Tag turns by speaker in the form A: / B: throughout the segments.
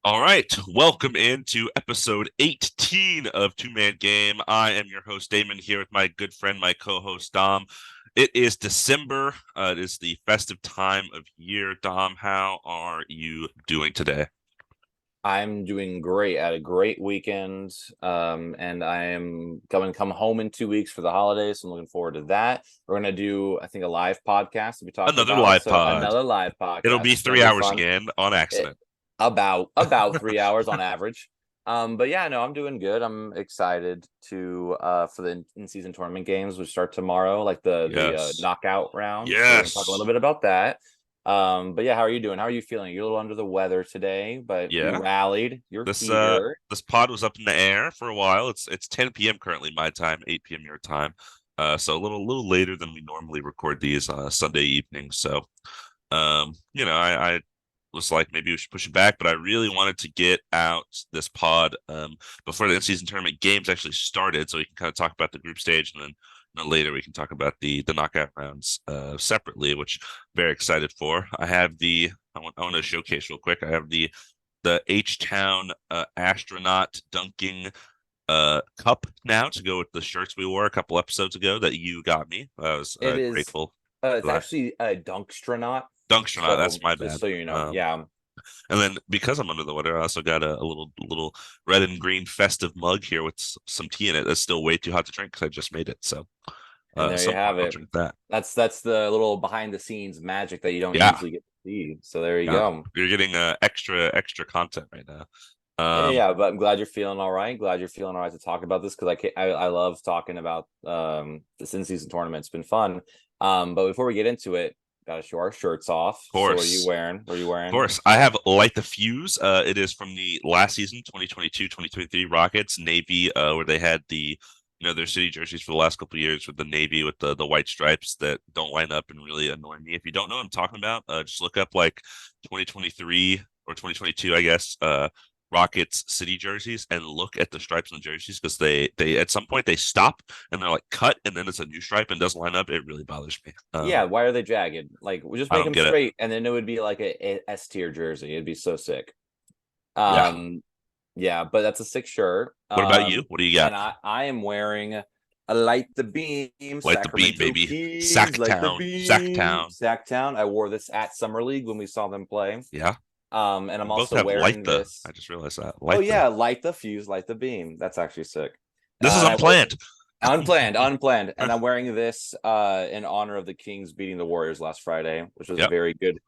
A: All right, welcome into episode 18 of Two Man Game. I am your host, Damon, here with my good friend, my co-host, Dom. It is December. It is the festive time of year. Dom, how are you doing today?
B: I'm doing great. I had a great weekend. And I am going to come home in 2 weeks for the holidays. So I'm looking forward to that. We're gonna do, I think, a live podcast to be talking
A: Another
B: about.
A: live
B: So
A: pod.
B: another live
A: It'll
B: podcast.
A: be
B: It's gonna
A: three
B: be
A: hours
B: fun.
A: again on
B: It,
A: accident.
B: about 3 hours on average. But yeah, no, I'm doing good. I'm excited to for the in-season tournament games, which start tomorrow, like the
A: Yes.
B: knockout round. So we're gonna talk a little
A: Yes.
B: bit about that. But yeah, how are you doing? How are you feeling? You're a little under the weather today, but you
A: Yeah.
B: rallied. You're
A: This uh
B: here.
A: this pod was up in the air for a while. It's 10 p.m. currently my time, 8 p.m. your time. So a little later than we normally record these Sunday evenings. So I was like, maybe we should push it back, but I really wanted to get out this pod before the in-season tournament games actually started, so we can kind of talk about the group stage, and then later we can talk about the knockout rounds separately, which I'm very excited for. I want to showcase real quick. I have the H Town astronaut dunking cup now to go with the shirts we wore a couple episodes ago that you got me. I was
B: It is.
A: grateful
B: It's
A: for that.
B: actually a Dunkstronaut.
A: Dunkstranaut,
B: So
A: that's my
B: just
A: bad.
B: so you know,
A: Um,
B: yeah.
A: and then because I'm under the weather, I also got a little red and green festive mug here with some tea in it. That's still way too hot to drink because I just made it. So
B: And
A: at
B: there you
A: some point
B: have
A: I'll
B: it.
A: drink that.
B: That's the little behind the scenes magic that you don't
A: Yeah,
B: usually get to see. So there you
A: yeah.
B: go.
A: You're getting extra content right now.
B: Yeah,
A: Um,
B: yeah, but I'm glad you're feeling all right. Glad you're feeling all right to talk about this because I love talking about this in season tournament. It's been fun. But before we get into it, gotta show our shirts off.
A: of
B: So what are you
A: course.
B: wearing? What are you
A: Of
B: wearing?
A: course. I have Light the Fuse. It is from the last season, 2022-2023 Rockets, Navy, where they had their city jerseys for the last couple of years with the navy with the white stripes that don't line up and really annoy me. If you don't know what I'm talking about, just look up like 2023 or 2022, I guess, Rockets city jerseys and look at the stripes on the jerseys because they at some point they stop and they're like cut and then it's a new stripe and doesn't line up. It really bothers me.
B: Yeah, why are they jagged? Like, we just
A: I
B: make
A: don't
B: them
A: get it.
B: straight, and then it would be like a S tier jersey. It'd be so sick.
A: Yeah.
B: Um, yeah, but that's a sick shirt.
A: What about you? What do you got?
B: And I am wearing a Light the Beam
A: Light the beam,
B: Sacramento
A: baby.
B: Kings, Light the
A: Sacktown.
B: Beam
A: Sacktown.
B: Sacktown. I wore this at Summer League when we saw them play.
A: Yeah.
B: And
A: We
B: I'm
A: both
B: also
A: have light
B: wearing
A: the.
B: this.
A: I just realized that.
B: Oh
A: Light the.
B: yeah, Light the Fuse, Light the Beam. That's actually sick.
A: This is
B: And I wear
A: unplanned.
B: unplanned, and I'm wearing this in honor of the Kings beating the Warriors last Friday, which was a
A: Yep.
B: very good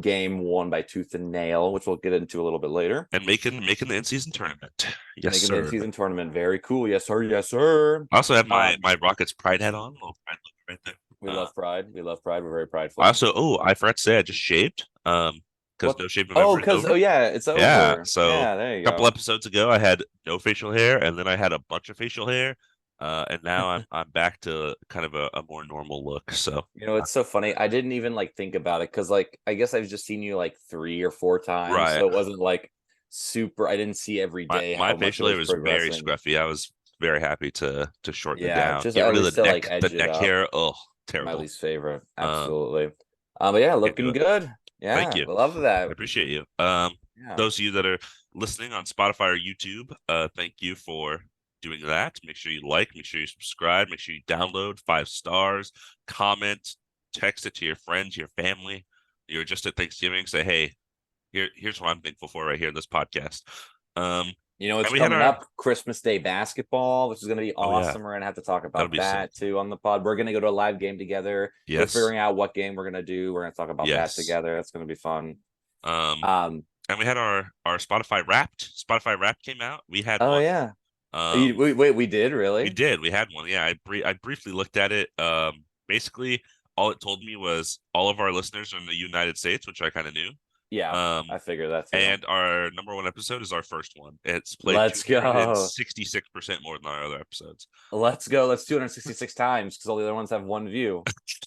B: game, won by tooth and nail, which we'll get into a little bit later.
A: And making the in-season tournament. Yes,
B: Making the
A: sir.
B: in-season tournament very cool. Yes, sir. Yes, sir.
A: I also have my
B: Um,
A: my Rockets pride hat on. Little pride look right there.
B: we love pride. We love pride. We're very
A: I
B: prideful.
A: also I forgot to say I just shaved. Because
B: What?
A: No Shave
B: Oh,
A: November is
B: because
A: over.
B: yeah, it's
A: Yeah.
B: over.
A: So
B: Yeah, there
A: a
B: you
A: couple
B: go.
A: episodes ago I had no facial hair and then I had a bunch of facial hair. And now I'm back to kind of a more normal look. So
B: It's so funny. I didn't even like think about it because like I guess I've just seen you like 3 or 4 times,
A: right.
B: so it wasn't like super. I didn't see every day
A: My
B: how much it
A: facial hair
B: was
A: was very
B: progressing.
A: scruffy. I was very happy to shorten it
B: Yeah,
A: down.
B: just
A: Get
B: at
A: rid of
B: least to like
A: the
B: edge it
A: neck
B: up.
A: hair. Oh,
B: My
A: terrible.
B: least favorite.
A: Um,
B: Absolutely. But yeah,
A: can't do
B: looking
A: it.
B: good.
A: Thank
B: Yeah,
A: you.
B: love
A: I
B: that.
A: appreciate you.
B: Yeah.
A: Those of you that are listening on Spotify or YouTube, thank you for doing that. Make sure you like, make sure you subscribe, make sure you download 5 stars, comment, text it to your friends, your family. You're just at Thanksgiving, say, hey, here's what I'm thankful for right here in this podcast. Um, and
B: It's
A: we had
B: coming
A: our
B: up Christmas Day basketball, which is going to be
A: oh yeah,
B: awesome. We're going to have to talk
A: that'll
B: about
A: be sick.
B: that too on the pod. We're going to go to a live game together. We're
A: Yes,
B: figuring out what game we're going to do. We're going to talk about that
A: yes.
B: together. That's going to be fun.
A: Um,
B: Um,
A: and we had our Spotify Wrapped. Spotify Wrapped came out. We had
B: oh
A: one.
B: yeah.
A: Um,
B: Wait, we did
A: we
B: really?
A: did. We had one. Yeah, I briefly looked at it. Basically, all it told me was all of our listeners are in the United States, which I kind of knew.
B: Yeah,
A: Um,
B: I figured that too.
A: and our number one episode is our first one. It's played
B: Let's go.
A: 266% more than our other episodes.
B: Let's go. Let's 266 times because all the other ones have one view.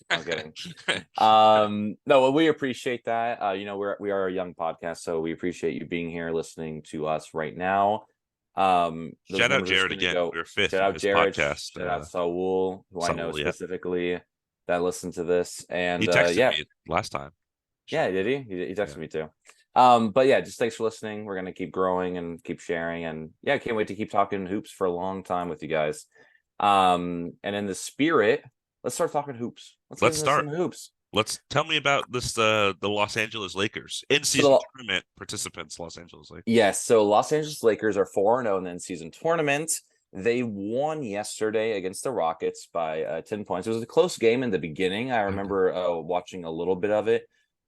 B: I'm kidding.
A: Yeah.
B: No, well, we appreciate that. We are a young podcast, so we appreciate you being here listening to us right now. Those
A: Shout out
B: numbers are just
A: Jared
B: going to
A: again.
B: go.
A: We are fifth
B: Shout
A: in
B: out
A: his
B: Jared.
A: podcast.
B: Shout out Saul, who I know
A: Saul, yeah.
B: specifically that listened to this.
A: He
B: And
A: texted
B: yeah,
A: me last time.
B: yeah,
A: So
B: did he? He texted
A: yeah.
B: me too. But yeah, just thanks for listening. We're gonna keep growing and keep sharing, and yeah, I can't wait to keep talking hoops for a long time with you guys. And in the spirit, let's start talking hoops. Let's get
A: Let's
B: into
A: start.
B: some hoops.
A: Let's tell me about this the Los Angeles Lakers
B: So
A: in-season tournament participants. Los Angeles Lakers.
B: yes, so Los Angeles Lakers are 4-0 in the in-season tournament. They won yesterday against the Rockets by 10 points. It was a close game in the beginning. I
A: Okay.
B: remember watching a little bit of it.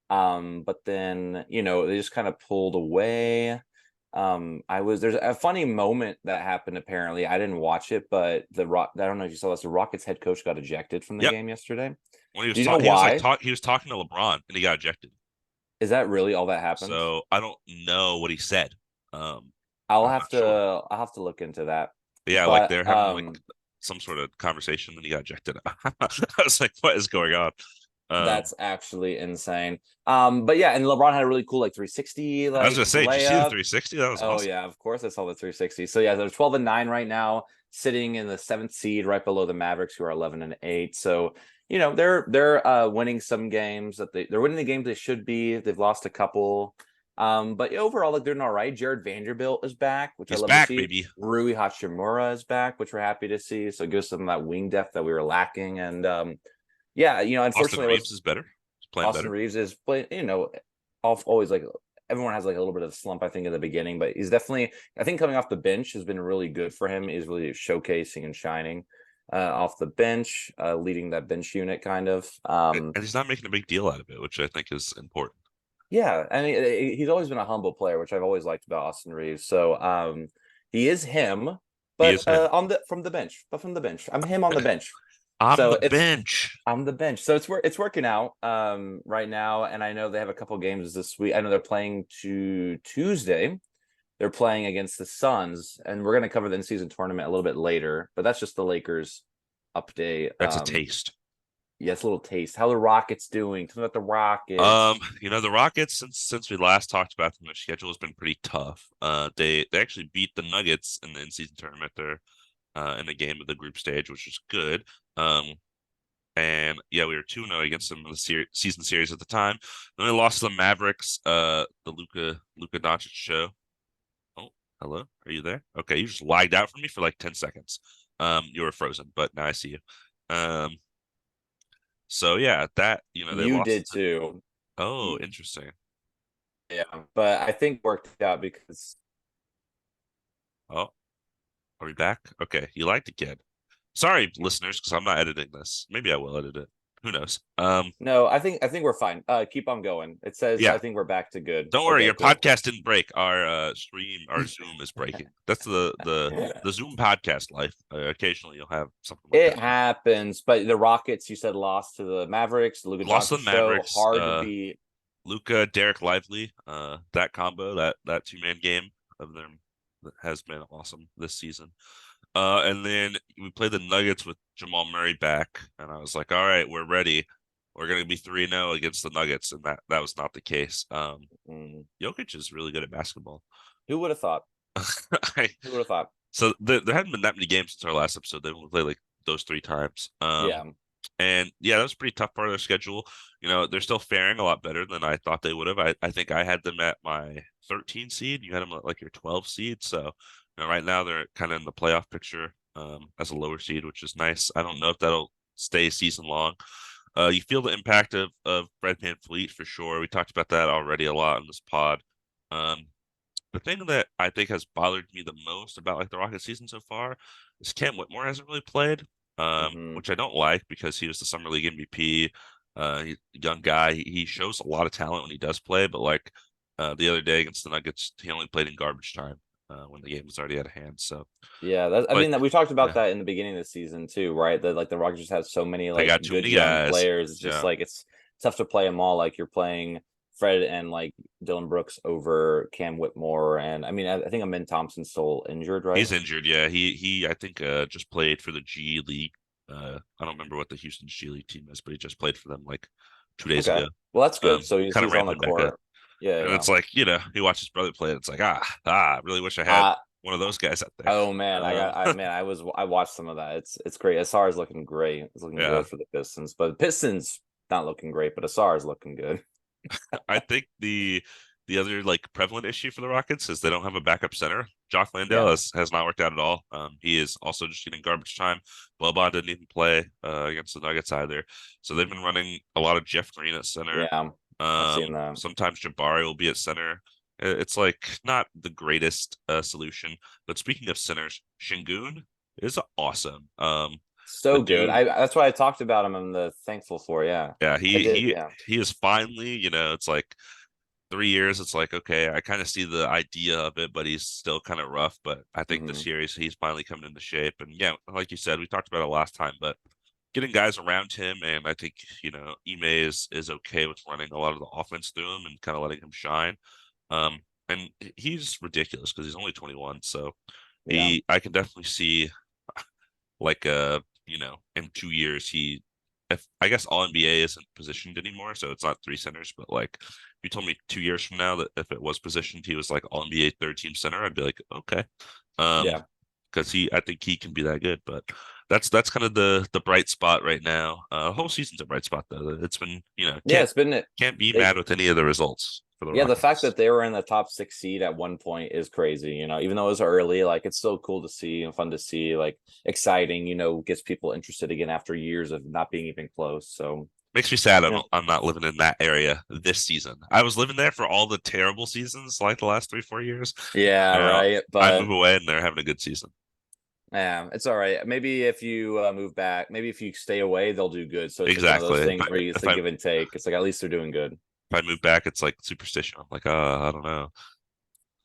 B: But then, they just kind of pulled away. There's a funny moment that happened apparently. I didn't watch it, but I don't know if you saw this, the Rockets head coach got ejected from the
A: Yep.
B: game yesterday.
A: When he was
B: Do you know
A: talking, he was like
B: why?
A: he was talking to LeBron and he got ejected.
B: Is that really all that happened?
A: So I don't know what he said. Um,
B: I'll
A: I'm
B: have
A: not
B: to
A: sure.
B: I'll have to look into that.
A: Yeah, like
B: But
A: they're having like some sort of conversation and he got ejected. I was like, what is going on? Um,
B: that's actually insane. But yeah, and LeBron had a really cool like 360
A: I was
B: like
A: gonna say, did you see the
B: layup.
A: 360? That was
B: Oh
A: awesome.
B: yeah, of course I saw the 360. So yeah, they're 12-9 right now, sitting in the seventh seed, right below the Mavericks, who are 11-8. So they're winning some games that they're winning the games they should be. They've lost a couple. But overall, like they're doing all right. Jared Vanderbilt is back, which I
A: He's
B: love to
A: back,
B: see.
A: baby.
B: Rui Hachimura is back, which we're happy to see. So it gives them that wing depth that we were lacking. And yeah,
A: Austin
B: unfortunately, it
A: Reeves
B: was
A: is better. He's playing
B: Austin
A: better.
B: Reeves is playing, always like everyone has like a little bit of a slump, I think, in the beginning, but he's definitely, I think, coming off the bench has been really good for him. He's really showcasing and shining off the bench, leading that bench unit kind of.
A: And he's not making a big deal out of it, which I think is important.
B: Yeah, I mean, he's always been a humble player, which I've always liked about Austin Reeves. So he is him,
A: He
B: but
A: is him.
B: from the bench. I'm him on the bench.
A: I'm
B: So
A: the
B: it's
A: bench.
B: on the bench. So it's working out right now, and I know they have a couple games this week. I know they're playing to Tuesday. They're playing against the Suns, and we're going to cover the in-season tournament a little bit later. But that's just the Lakers update.
A: That's a taste.
B: Yes, a little taste. How the Rockets doing? Tell me about the Rockets.
A: The Rockets since we last talked about them, their schedule has been pretty tough. They actually beat the Nuggets in the in-season tournament. They're in the game of the group stage, which is good. And yeah, we were 2-0 against them in the season series at the time. Then we lost to the Mavericks, the Luka Doncic show. Oh, hello, are you there? Okay, you just lagged out for me for like 10 seconds. You were frozen, but now I see you. Um, so yeah, they
B: You
A: lost.
B: did too.
A: Oh, interesting.
B: Yeah, but I think it worked out because
A: Oh, are we back? Okay, you liked it, kid. Sorry, listeners, because I'm not editing this. Maybe I will edit it. Who knows?
B: no, I think we're fine. Keep on going. It says I
A: Yeah,
B: think we're back to good.
A: don't worry,
B: Okay,
A: your
B: cool.
A: podcast didn't break. Our Zoom is breaking. That's the Zoom podcast life. Occasionally, you'll have something like
B: It
A: that.
B: happens, but the Rockets, you said, lost to the Mavericks. The Luka
A: Lost to
B: Doncic
A: the
B: show,
A: Mavericks.
B: hard to beat.
A: Luca, Derek Lively, that combo, that two-man game of them has been awesome this season. And then we played the Nuggets with Jamal Murray back, and I was like, all right, we're ready. We're gonna be 3-0 against the Nuggets, and that was not the case.
B: Mm,
A: Jokic is really good at basketball.
B: who would have thought?
A: I,
B: Who would have thought?
A: so there hadn't been that many games since our last episode. They only played like those three times.
B: Yeah.
A: And yeah, that was a pretty tough part of their schedule. They're still faring a lot better than I thought they would have. I think I had them at my 13 seed. You had them at like your 12 seed. So, right now they're kind of in the playoff picture as a lower seed, which is nice. I don't know if that'll stay season long. You feel the impact of Fred VanVleet for sure. We talked about that already a lot in this pod. Um, the thing that I think has bothered me the most about like the Rocket season so far is Cam Whitmore hasn't really played,
B: Hmm.
A: which I don't like because he was the Summer League MVP. He's a young guy. He shows a lot of talent when he does play, but like the other day against the Nuggets, he only played in garbage time when the game was already out of hand. So,
B: Yeah, I
A: but
B: mean that we talked about
A: yeah,
B: that in the beginning of the season too, right? That like the Rockets just have so many
A: they
B: like
A: got too
B: good
A: many
B: young
A: guys.
B: players. It's just
A: Yeah,
B: like it's tough to play them all. Like you're playing Fred and like Dylan Brooks over Cam Whitmore, and I mean I think Amin Thompson's still injured, right?
A: he's injured. Yeah, he I think just played for the G League. I don't remember what the Houston G League team is, but he just played for them like 2 days
B: Okay,
A: ago.
B: well that's good. So he's
A: Kind of
B: he's on the
A: ramping back up.
B: court. Yeah,
A: And
B: yeah.
A: it's like, he watched his brother play. And it's like, I really wish I had
B: Uh
A: one of those guys out there.
B: oh man,
A: Um,
B: I watched some of that. It's great. Asar is looking great. It's looking
A: yeah,
B: good for the Pistons, but the Pistons not looking great, but Asar is looking good.
A: I think the the other like prevalent issue for the Rockets is they don't have a backup center. Jock Landale
B: Yeah.
A: has not worked out at all. He is also just getting garbage time. Boban didn't even play against the Nuggets either. So they've been running a lot of Jeff Green at center.
B: Yeah. I've seen that.
A: Sometimes Jabari will be at center. It's like not the greatest solution. But speaking of centers, Shingun is awesome. The
B: So good.
A: dude,
B: That's why I talked about him. I'm the thankful for. Yeah.
A: yeah,
B: I did. Yeah.
A: he is finally, it's like 3 years. It's like, okay, I kind of see the idea of it, but he's still kind of rough. But I think
B: Hmm.
A: this year he's finally coming into shape. And yeah, like you said, we talked about it last time, but getting guys around him, and I think Ime is okay with running a lot of the offense through him and kind of letting him shine. Um, and he's ridiculous because he's only 21, so
B: Yeah.
A: I can definitely see like in 2 years if I guess all NBA isn't positioned anymore, so it's not three centers, but like if you told me 2 years from now that if it was positioned, he was like all NBA third team center, I'd be like, okay.
B: Yeah.
A: Because I think he can be that good, but that's kind of the bright spot right now. The whole season's a bright spot though. It's been,
B: Yeah. It's been
A: can't be
B: it.
A: mad with any of the results for the
B: Yeah, the fact
A: Rockets.
B: that they were in the top 6 seed at one point is crazy. Even though it was early, like it's still cool to see and fun to see, like exciting. Gets people interested again after years of not being even close. So
A: Makes me sad
B: yeah,
A: I'm not living in that area this season. I was living there for all the terrible seasons, like the last 3, 4 years.
B: yeah,
A: Now
B: right.
A: I move
B: But
A: away and they're having a good season.
B: yeah, it's all right. Maybe if you move back, maybe if you stay away, they'll do good. So it's like one of those
A: Exactly.
B: things where it's
A: If
B: a
A: I
B: give and take. It's like at least they're doing good.
A: if I move back, it's like superstition. I'm like, I don't know.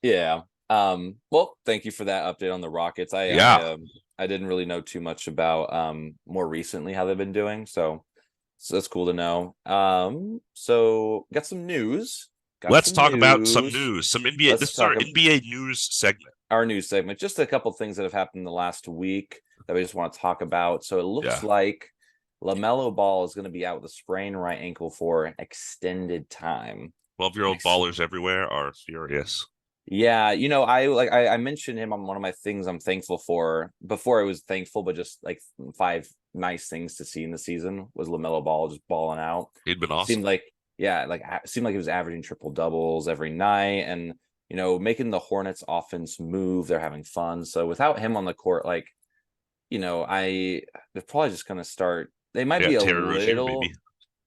B: Yeah. Well, thank you for that update on the Rockets.
A: Yeah,
B: I didn't really know too much about more recently how they've been doing. So that's cool to know. So got some news. Got
A: let's
B: some
A: talk about some
B: news.
A: news. Some NBA.
B: Let's
A: This is our
B: talk
A: NBA news segment.
B: our news segment. Just a couple things that have happened in the last week that we just want to talk about. So it looks
A: Yeah,
B: like LaMelo Ball is going to be out with a sprained right ankle for an extended time.
A: 12-year-old ballers everywhere are furious.
B: Yeah, I mentioned him on one of my things I'm thankful for. Before I was thankful, but just like five nice things to see in the season was LaMelo Ball just balling out.
A: He'd been awesome.
B: Seemed like yeah, seemed like he was averaging triple doubles every night, and making the Hornets offense move. They're having fun. So without him on the court, like they're probably just gonna start. They might
A: Yeah,
B: be a
A: Terry Rozier, maybe.
B: little.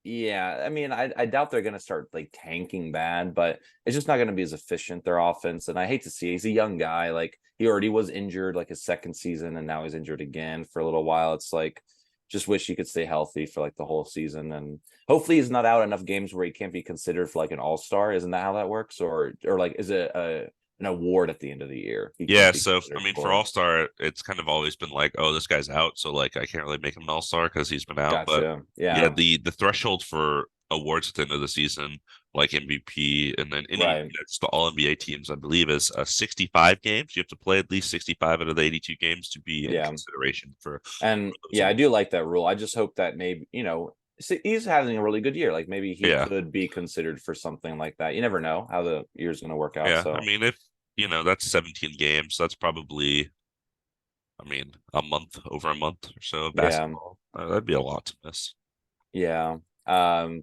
B: Yeah, I mean, I doubt they're gonna start like tanking bad, but it's just not gonna be as efficient their offense. And I hate to see he's a young guy. Like he already was injured like his second season, and now he's injured again for a little while. It's like just wish he could stay healthy for like the whole season, and hopefully he's not out enough games where he can't be considered for like an all-star. Isn't that how that works? Or like is it an award at the end of the year he
A: Yeah,
B: can't be
A: so I
B: considered
A: mean, for
B: for?
A: All Star, it's kind of always been like, oh, this guy's out, so like I can't really make him an All Star because he's been out. But
B: Gotcha.
A: yeah,
B: Yeah.
A: the threshold for awards at the end of the season, like MVP, and then any
B: Right.
A: just the All NBA teams, I believe, is 65 games. You have to play at least 65 out of the 82 games to be in
B: Yeah.
A: consideration for
B: And
A: those
B: yeah, I
A: awards.
B: do like that rule. I just hope that maybe, he's having a really good year. Like maybe he
A: Yeah,
B: could be considered for something like that. You never know how the year's going to work out.
A: yeah. I
B: So
A: mean, if that's 17 games, that's probably, I mean, a month over a month or so of
B: yeah,
A: basketball. That'd be a lot to miss.
B: yeah. You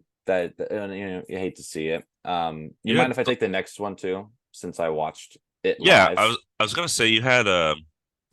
B: hate to see it. You
A: You
B: mind
A: had
B: if I take the next one too, since I watched it
A: Yeah,
B: live?
A: I was gonna say you had the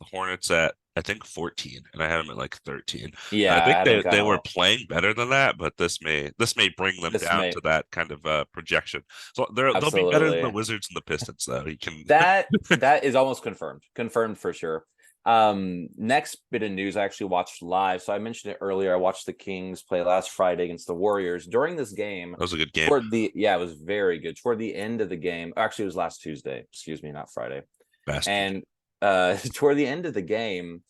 A: Hornets at I think 14, and I had them at like 13. And
B: Yeah,
A: I
B: I
A: think
B: had him
A: they
B: kind
A: were
B: of.
A: playing better than that, but this may bring them
B: This
A: down
B: may
A: to that kind of projection. So they'll be better than the
B: absolutely.
A: Wizards and the Pistons, though. You can
B: That is almost confirmed for sure. Next bit of news I actually watched live. So I mentioned it earlier. I watched the Kings play last Friday against the Warriors. During this game,
A: that was a good game.
B: it was very good. Toward the end of the game, actually it was last Tuesday, excuse me, not Friday.
A: Bastards.
B: And toward the end of the game,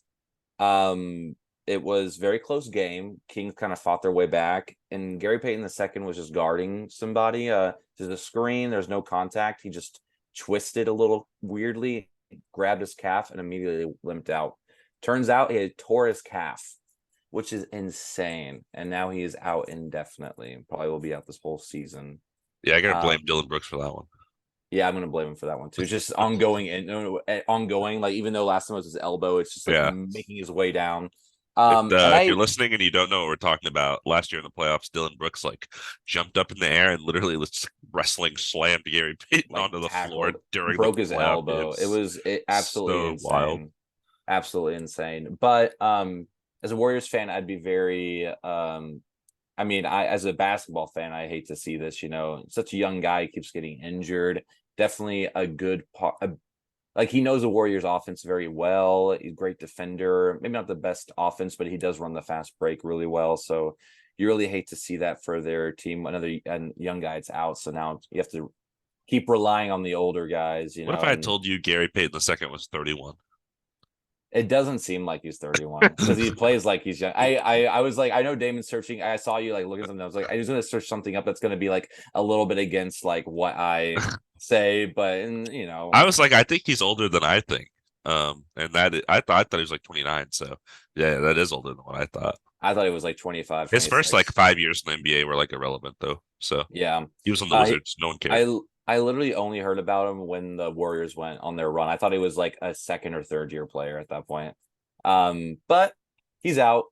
B: it was very close game. Kings kind of fought their way back, and Gary Payton II was just guarding somebody. To the screen, there's no contact. He just twisted a little weirdly, grabbed his calf, and immediately limped out. Turns out he had tore his calf, which is insane. And now he is out indefinitely. Probably will be out this whole season.
A: Yeah, I gotta
B: Um,
A: blame Dylan Brooks for that one.
B: yeah, I'm gonna blame him for that one too. It's just ongoing and ongoing. Like even though last time it was his elbow, it's just like
A: Yeah,
B: making his way down. And
A: If you're
B: I
A: listening and you don't know what we're talking about, last year in the playoffs, Dylan Brooks like jumped up in the air and literally was wrestling slammed Gary Payton
B: like
A: onto the floor
B: tackled,
A: during the
B: broke his
A: playoff
B: elbow. It
A: games.
B: was absolutely
A: So wild.
B: insane. Absolutely insane. But as a Warriors fan, I'd be very I mean, I as a basketball fan, I hate to see this, such a young guy keeps getting injured. Definitely a good part. Like he knows the Warriors offense very well. He's a great defender. Maybe not the best offense, but he does run the fast break really well. So you really hate to see that for their team. Another and young guy, it's out. So now you have to keep relying on the older guys,
A: What if I had
B: and
A: told you Gary Payton the second was 31?
B: it doesn't seem like he's 31 because he plays like he's young. I was like, I know Damon's searching. I saw you like looking at something. I was like, I was gonna search something up that's gonna be like a little bit against like what I say, but
A: I was like, I think he's older than I think. And I thought he was like 29. So yeah, that is older than what I thought.
B: I thought it was like 25,
A: His first like
B: 26.
A: 5 years in the NBA were like irrelevant though. So
B: Yeah.
A: he was on the
B: Uh,
A: Wizards. No one cared.
B: I literally only heard about him when the Warriors went on their run. I thought he was like a second or third year player at that point. But he's out.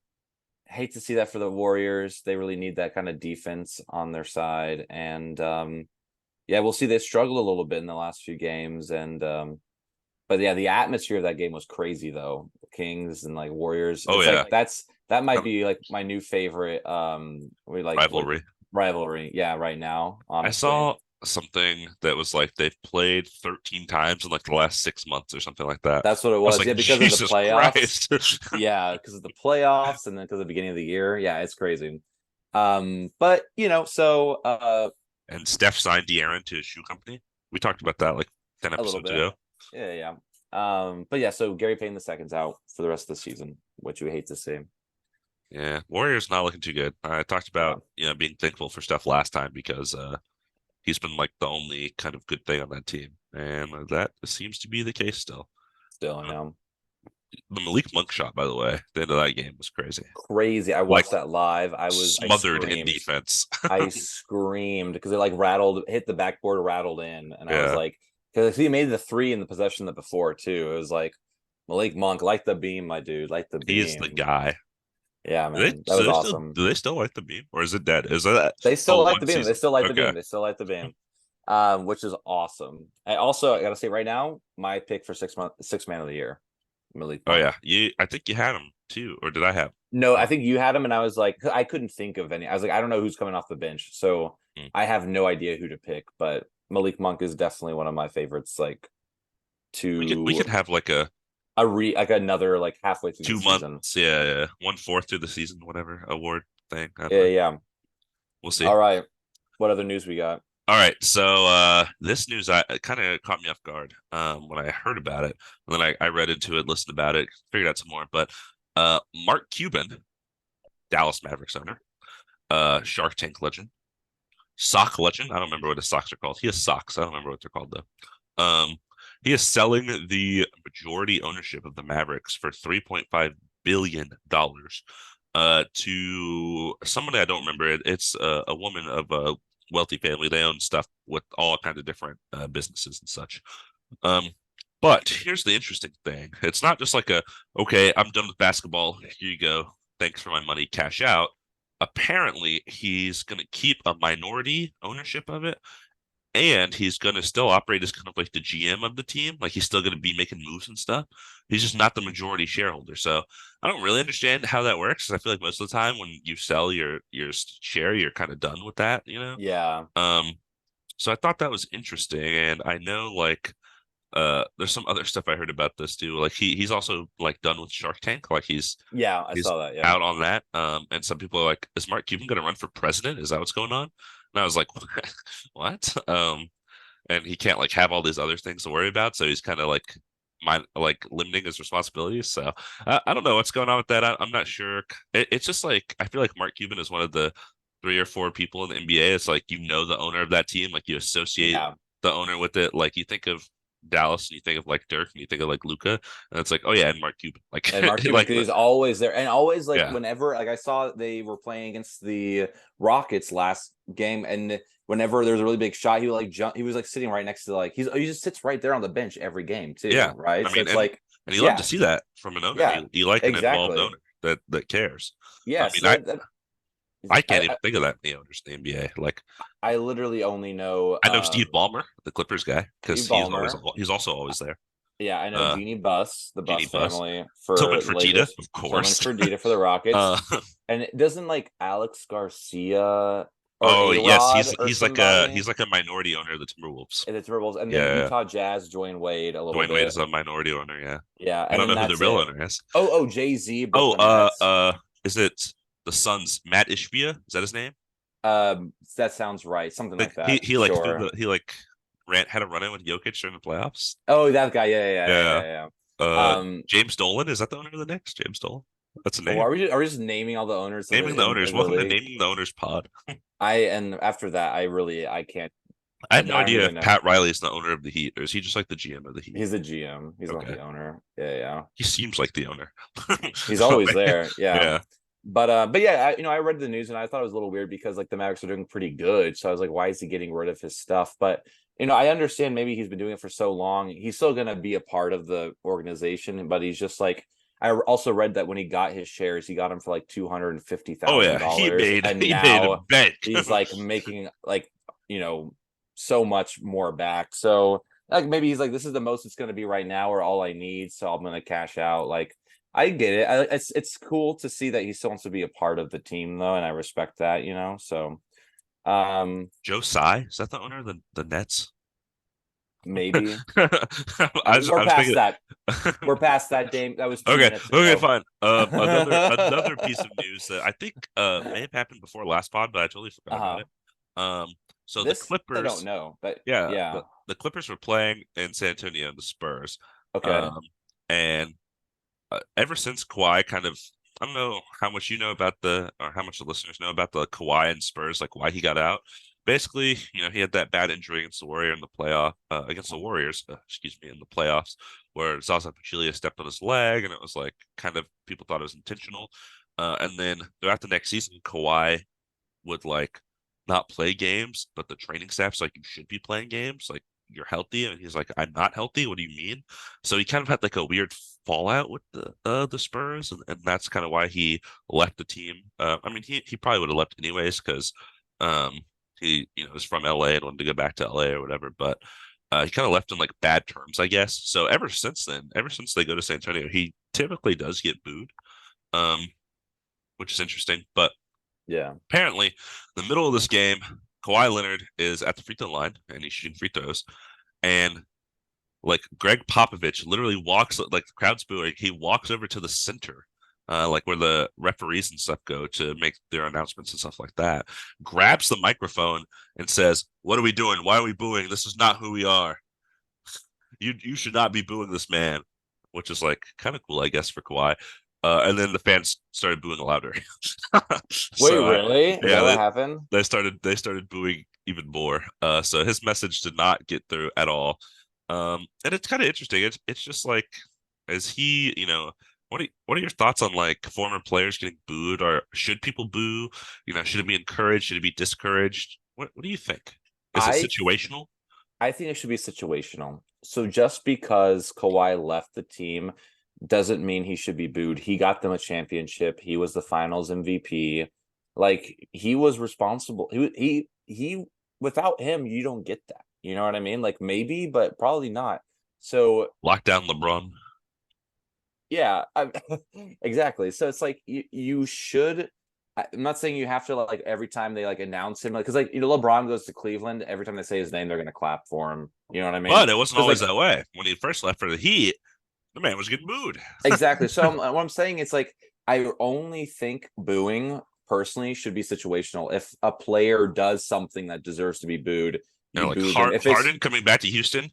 B: Hate to see that for the Warriors. They really need that kind of defense on their side. And yeah, we'll see they struggled a little bit in the last few games. And but yeah, the atmosphere of that game was crazy though. Kings and like Warriors.
A: Oh
B: It's
A: yeah,
B: like that might
A: Um,
B: be like my new favorite we like what
A: rivalry.
B: rivalry. Yeah, right now,
A: I
B: honestly.
A: saw something that was like they've played 13 times in like the last 6 months or something like that.
B: That's what it
A: I was
B: was.
A: like,
B: Yeah, because of the
A: Jesus
B: playoffs.
A: Christ.
B: Yeah, because of the playoffs and then because of the beginning of the year. Yeah, it's crazy. But so
A: And Steph signed De'Aaron to his shoe company. We talked about that like 10
B: a little
A: episodes
B: bit.
A: ago.
B: Yeah, yeah. But yeah, so Gary Payton the second's out for the rest of the season, which we hate to see.
A: Yeah, Warriors not looking too good. I talked
B: Yeah,
A: about being thankful for Steph last time because he's been like the only kind of good thing on that team, and that seems to be the case still.
B: still,
A: Uh, the Malik Monk shot, by the way, at the end of that game was crazy.
B: crazy. I
A: Like
B: watched that live. I
A: smothered in
B: screamed.
A: defense.
B: I screamed because it like rattled, hit the backboard, rattled in, and I was
A: Yeah,
B: like, because he made the three in the possession the before too. It was like Malik Monk, light the beam, my dude, light the
A: he's the
B: beam.
A: guy.
B: Yeah,
A: Do they,
B: man, that
A: do
B: was
A: they still
B: awesome.
A: do they still like the beam, or is it dead? Is that
B: They still
A: oh
B: like the
A: one
B: beam. They
A: season?
B: still like the
A: Okay.
B: beam. They still like the beam. Which is awesome. I gotta say right now, my pick for 6 man of the year, Malik
A: Oh
B: Monk.
A: yeah, I think you had him too, or did I have?
B: No, I
A: Oh,
B: think you had him, and I was like, I couldn't think of any. I was like, I don't know who's coming off the bench, so
A: hmm.
B: I have no idea who to pick. But Malik Monk is definitely one of my favorites. Like
A: We could
B: to
A: have like a
B: like another like halfway through the
A: 2 months,
B: season.
A: yeah, yeah, 1/4 through the season, whatever award thing. I don't
B: Yeah,
A: know.
B: yeah.
A: We'll see.
B: All right. What other news we got?
A: All right, so this news I kind of caught me off guard when I heard about it, and then I read into it, listened about it, figured out some more. But Mark Cuban, Dallas Mavericks owner, Shark Tank legend, sock legend. I don't remember what his socks are called. He has socks. I don't remember what they're called though. He is selling the majority ownership of the Mavericks for $3.5 billion to somebody I don't remember. It's a woman of a wealthy family. They own stuff with all kinds of different businesses and such. Um, but here's the interesting thing. It's not just like okay, I'm done with basketball. Here you go. Thanks for my money. Cash out. Apparently, he's going to keep a minority ownership of it, and he's going to still operate as kind of like the GM of the team. Like he's still going to be making moves and stuff. He's just not the majority shareholder. So I don't really understand how that works. I feel like most of the time when you sell your share, you're kind of done with that.
B: Yeah,
A: Um, so I thought that was interesting, and I know like there's some other stuff I heard about this too. Like he's also like done with Shark Tank. Like
B: yeah. I
A: he's
B: saw that. Yeah,
A: out on that. And some people are like, is Mark Cuban going to run for president? Is that what's going on? And I was like, what? And he can't like have all these other things to worry about, so he's kind of like limiting his responsibilities. So I don't know what's going on with that. I'm not sure. It's just like I feel like Mark Cuban is one of the 3 or 4 people in the NBA. It's like the owner of that team, like you associate
B: yeah.
A: the owner with it. Like you think of Dallas and you think of like Dirk and you think of like Luca, and it's like, oh yeah, and Mark Cuban. Like
B: And Mark Cuban,
A: like
B: because he's always there, and always like
A: yeah.
B: whenever, like I saw they were playing against the Rockets last game, and whenever there's a really big shot, he would like jump. He was like sitting right next to like he just sits right there on the bench every game too,
A: Yeah.
B: right?
A: I
B: So
A: mean,
B: it's
A: and
B: like,
A: and you love to
B: yeah,
A: see that from an owner.
B: yeah,
A: You like an involved
B: exactly.
A: owner. that cares. I
B: Yeah,
A: mean,
B: so
A: I can't
B: I
A: even think of that many owners in the NBA. Like
B: I literally only know
A: I know Steve Ballmer, the Clippers guy, because
B: Steve Ballmer.
A: he's also always there.
B: Yeah, I know
A: Uh,
B: Jeannie Buss, the
A: Jeannie
B: Buss
A: Buss,
B: family
A: Tillman
B: for the
A: Fertitta,
B: Lakers.
A: of
B: Tillman
A: course.
B: Fertitta for the Rockets.
A: uh,
B: And it doesn't like Alex Garcia or
A: oh yes,
B: A-Rod or somebody
A: he's like a minority owner of the Timberwolves.
B: in the Timberwolves, and then
A: Yeah,
B: Utah Jazz, Dwayne Wade a little
A: Dwayne Wade
B: bit.
A: is a minority owner. Yeah,
B: Yeah,
A: I
B: and
A: don't
B: then
A: know who the
B: that's
A: real
B: it.
A: owner is.
B: Oh, Jay-Z,
A: Oh,
B: Brooklyn Nets.
A: is it the Suns? Matt Ishbia, is that his name?
B: That sounds right. Something
A: Like
B: like that. Sure.
A: he like ran had a run in with Jokic during the playoffs.
B: Oh, that guy. Yeah,
A: Yeah.
B: yeah. Um,
A: James Dolan, is that the owner of the Knicks? James Dolan. That's a
B: oh,
A: name.
B: are we just naming all the owners of
A: Naming the owners.
B: in the
A: Welcome to
B: league?
A: naming the owners pod.
B: And after that, I can't.
A: I
B: I
A: have no
B: don't
A: idea
B: even
A: if
B: know.
A: Pat Riley is the owner of the Heat, or is he just like the GM of the Heat?
B: He's the GM. He's not
A: Okay.
B: the owner. Yeah.
A: He seems like the owner.
B: He's
A: But,
B: always there. Yeah.
A: yeah.
B: But yeah, I read the news and I thought it was a little weird because like the Mavericks are doing pretty good. So I was like, why is he getting rid of his stuff? But I understand maybe he's been doing it for so long. He's still gonna be a part of the organization, but he's just like I also read that when he got his shares, he got them for like
A: Oh
B: $250,000,
A: yeah.
B: and
A: He made a
B: now
A: bank.
B: he's like making like you know so much more back. So like maybe he's like, this is the most it's gonna be right now, or all I need, so I'm gonna cash out. Like I get it. It's cool to see that he still wants to be a part of the team though, and I respect that. So
A: Joe Tsai, is that the owner of the Nets?
B: maybe
A: I
B: we're
A: was
B: past
A: thinking.
B: that. We're past that, Dame. That was two
A: Okay,
B: minutes
A: okay,
B: ago.
A: fine. Another piece of news that I think may have happened before last pod, but I totally forgot about
B: Uh-huh.
A: it. So the
B: This I don't
A: Clippers,
B: know, but
A: yeah,
B: yeah.
A: the Clippers were playing in San Antonio, the Spurs,
B: Okay.
A: um, and ever since Kawhi kind of, I don't know how much you know about or how much the listeners know about the Kawhi and Spurs, like why he got out. Basically, he had that bad injury against the Warrior in the against the Warriors, excuse me, in the playoffs, where Zaza Pachulia stepped on his leg, and it was like kind of people thought it was intentional. And then throughout the next season, Kawhi would like not play games, but the training staff's like, you should be playing games. Like you're healthy. And he's like, I'm not healthy. What do you mean? So he kind of had like a weird fallout with the Spurs, and that's kind of why he left the team. I mean, he probably would have left anyways because um he is from LA and wanted to go back to LA or whatever. But he kind of left in like bad terms, I guess. So ever since then, ever since they go to San Antonio, he typically does get booed, um, which is interesting. But
B: Yeah.
A: apparently, in the middle of this game, Kawhi Leonard is at the free throw line and he's shooting free throws, and like Greg Popovich literally walks like the crowd's booing. He walks over to the center, like where the referees and stuff go to make their announcements and stuff like that. Grabs the microphone and says, "What are we doing? Why are we booing? This is not who we are. You should not be booing this man," which is like kind of cool, I guess, for Kawhi. And then the fans started booing louder.
B: Wait,
A: so
B: really? Is that
A: yeah,
B: what happened?
A: they started booing even more. So his message did not get through at all. And it's kind of interesting. It's just like, is he, what are your thoughts on like former players getting booed, or should people boo? Should it be encouraged? Should it be discouraged? What do you think? Is it
B: I
A: situational?
B: I think it should be situational. So just because Kawhi left the team doesn't mean he should be booed. He got them a championship. He was the finals MVP. Like he was responsible. He without him, you don't get that. You know what I mean? Like maybe, but probably not. So
A: Lockdown LeBron.
B: yeah, exactly. So it's like you should. I'm not saying you have to like every time they like announce him, like because like LeBron goes to Cleveland, every time they say his name, they're gonna clap for him. You know what I mean?
A: But it wasn't
B: Because
A: always
B: like
A: that way. When he first left for the Heat, the man was getting booed.
B: exactly. So what I'm saying it's like I only think booing personally should be situational. If a player does something that deserves to be booed, you
A: Like
B: boo them. If it's
A: Harden coming back to Houston,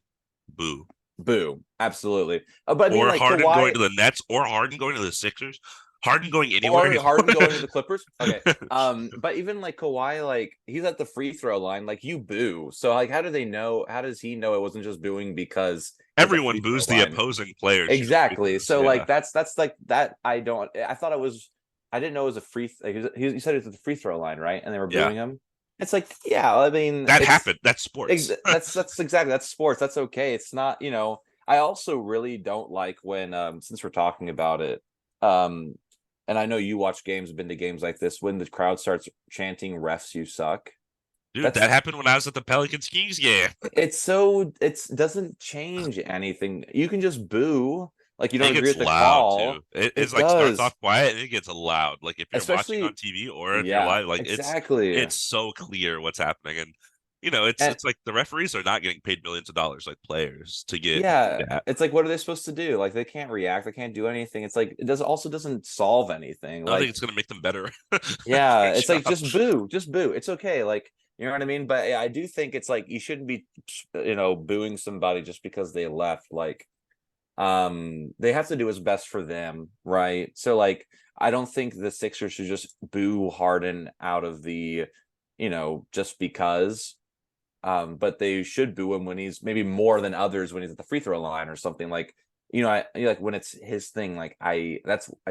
A: boo.
B: boo, absolutely. But I mean,
A: Or
B: like
A: Harden going
B: Kawhi
A: to the Nets, or Harden going to the Sixers, Harden going anywhere.
B: or Harden going to the Clippers. Okay. But even like Kawhi, like he's at the free throw line, like you boo. So like how do they know? How does he know it wasn't just booing because he's at the
A: Everyone
B: free throw
A: boos the
B: line?
A: opposing players shooting free
B: Exactly.
A: throws.
B: So like
A: Yeah,
B: that's like that I thought it was I didn't know it was a free like, he said it was at the free throw line, right? And they were
A: yeah,
B: booing him. It's like, yeah, I mean,
A: that happened. That's sports.
B: that's exactly that's sports. That's okay. It's not, I also really don't like when since we're talking about it, um and I know you watch games, been to games like this, when the crowd starts chanting "refs, you suck."
A: Dude, that
B: That's
A: happened when I was at the Pelicans Kings game.
B: it's doesn't change anything. You can just boo, like you don't
A: It
B: agree
A: gets
B: with the
A: loud
B: call.
A: too. It's
B: It
A: like starts
B: does,
A: off quiet and it gets loud. Like if you're watching on
B: especially
A: TV or if you're
B: yeah,
A: live, like
B: exactly.
A: it's so clear what's happening. And
B: And
A: it's like the referees are not getting paid millions of dollars like players to get
B: yeah,
A: that.
B: it's like what are they supposed to do? Like they can't react, they can't do anything. It's like it does also doesn't solve anything.
A: I don't think
B: Like
A: it's gonna make them better.
B: yeah,
A: Great
B: it's like
A: job.
B: just boo, just boo. It's okay. Like, you know what I mean? But yeah, I do think it's like you shouldn't be, booing somebody just because they left. Like, they have to do what's best for them, right? So like, I don't think the Sixers should just boo Harden out of the, just because. But they should boo him when he's maybe more than others when he's at the free throw line or something like, like when it's his thing, like I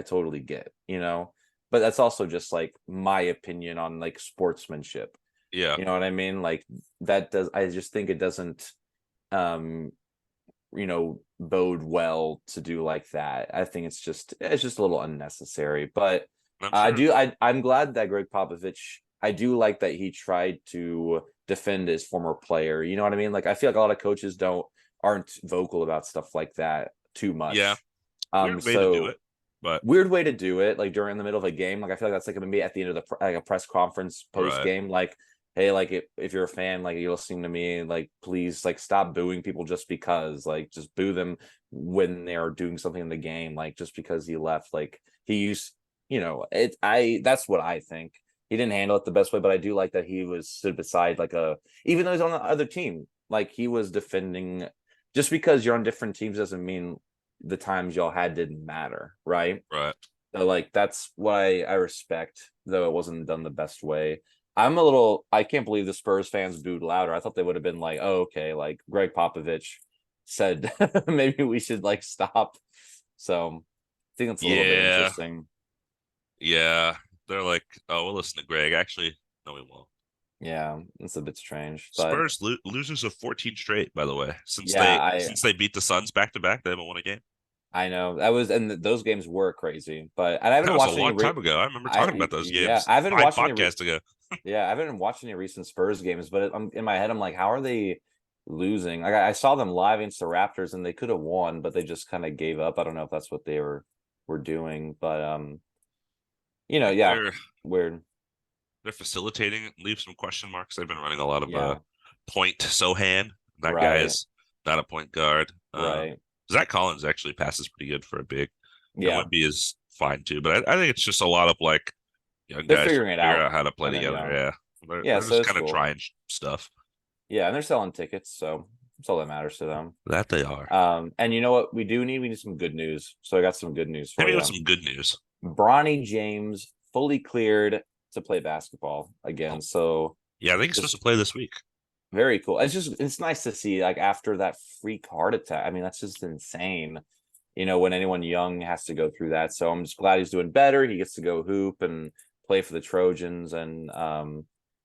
B: totally get. But that's also just like my opinion on like sportsmanship.
A: Yeah.
B: You know what I mean? Like that does I just think it doesn't um bode well to do like that. I think it's just a little unnecessary. But
A: I'm
B: I
A: sure.
B: do I'm glad that Greg Popovich, I do like that he tried to defend his former player. You know what I mean? Like I feel like a lot of coaches aren't vocal about stuff like that too
A: Yeah.
B: much.
A: Weird way to do
B: So
A: it. But
B: weird way to do it, like during the middle of a game. Like I feel like that's like maybe at the end of like a press conference post
A: right.
B: game. Like, hey, like if you're a fan, like you're listening to me, like please, like stop booing people just because. Like just boo them when they're doing something in the game. Like just because he left, like he used, it. That's what I think. He didn't handle it the best way, but I do like that he was stood beside like even though he's on the other team, like he was defending. Just because you're on different teams doesn't mean the times y'all had didn't matter, right?
A: Right.
B: So like that's why I respect, though it wasn't done the best way. I can't believe the Spurs fans booed louder. I thought they would have been like, oh, okay, like Greg Popovich said maybe we should like stop. So I think it's a little bit
A: Yeah.
B: interesting.
A: Yeah. They're like, oh, we'll listen to Greg. Actually, no, we won't.
B: Yeah, it's a bit strange, but
A: Spurs losers of 14 straight, by the way.
B: yeah,
A: Since they beat the Suns back to back, they haven't won a game.
B: I know that was, and those games were crazy, but and I
A: That
B: haven't
A: was a
B: watched
A: long time ago. I remember talking about those
B: yeah,
A: games
B: I haven't
A: 5
B: watched any
A: podcasts ago.
B: Yeah, I haven't watched any recent Spurs games, but I'm in my head. I'm like, how are they losing? Like, I saw them live against the Raptors, and they could have won, but they just kind of gave up. I don't know if that's what they were doing, but yeah,
A: They're
B: weird.
A: they're facilitating leave some question marks. They've been running a lot of
B: Yeah,
A: point Sohan. That guy
B: right,
A: is not a point guard.
B: right.
A: Zach Collins actually passes pretty good for a big, and
B: Yeah,
A: Wemby is fine too. But I think it's just a lot of like young
B: they're
A: guys
B: figuring
A: trying
B: it
A: to figure
B: out,
A: out how to play
B: and they're
A: together.
B: young.
A: Yeah,
B: Yeah,
A: they're
B: so
A: just
B: it's
A: kind of
B: cool.
A: trying stuff.
B: Yeah, and they're selling tickets, so that's all that matters to them.
A: That they are.
B: And you know what we do need? We need some good news. So I got some good news
A: Hit
B: for
A: me with
B: you.
A: some good news.
B: Bronny James fully cleared to play basketball
A: Oh,
B: again. So
A: yeah, I think he's supposed to
B: just
A: play this week.
B: very cool. It's nice to see like after that freak heart attack. I mean, that's just insane. When anyone young has to go through that. So I'm just glad he's doing better. He gets to go hoop and play for the Trojans, and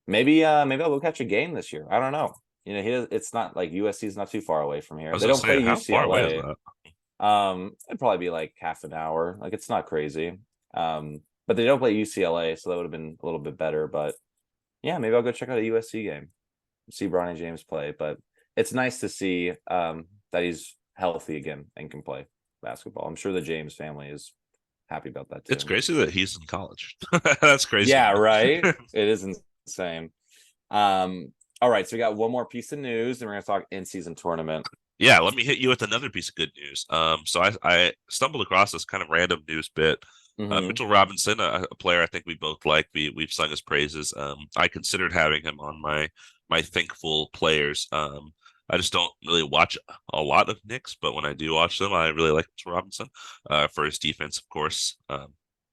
B: maybe I'll go catch a game this year. I don't know. It's not like USC is not too far away from
A: I
B: here.
A: was
B: They
A: gonna
B: don't
A: say,
B: play
A: how far away is
B: UCLA.
A: that?
B: It'd probably be like half an hour. Like it's not crazy. But they don't play UCLA, so that would have been a little bit better. But yeah, maybe I'll go check out a USC game, see Bronny James play. But it's nice to see that he's healthy again and can play basketball. I'm sure the James family is happy about that
A: It's
B: too.
A: crazy that he's in college. That's crazy
B: Yeah,
A: to
B: right.
A: me.
B: It is insane. All right, so we got one more piece of news, and we're gonna talk in-season tournament.
A: Yeah, let me hit you with another piece of good news. So I stumbled across this kind of random news bit.
B: Hmm.
A: Mitchell Robinson, a player I think we both like. We've sung his praises. I considered having him on my thankful players. I just don't really watch a lot of Knicks, but when I do watch them, I really like Mitchell Robinson. For his defense, of course.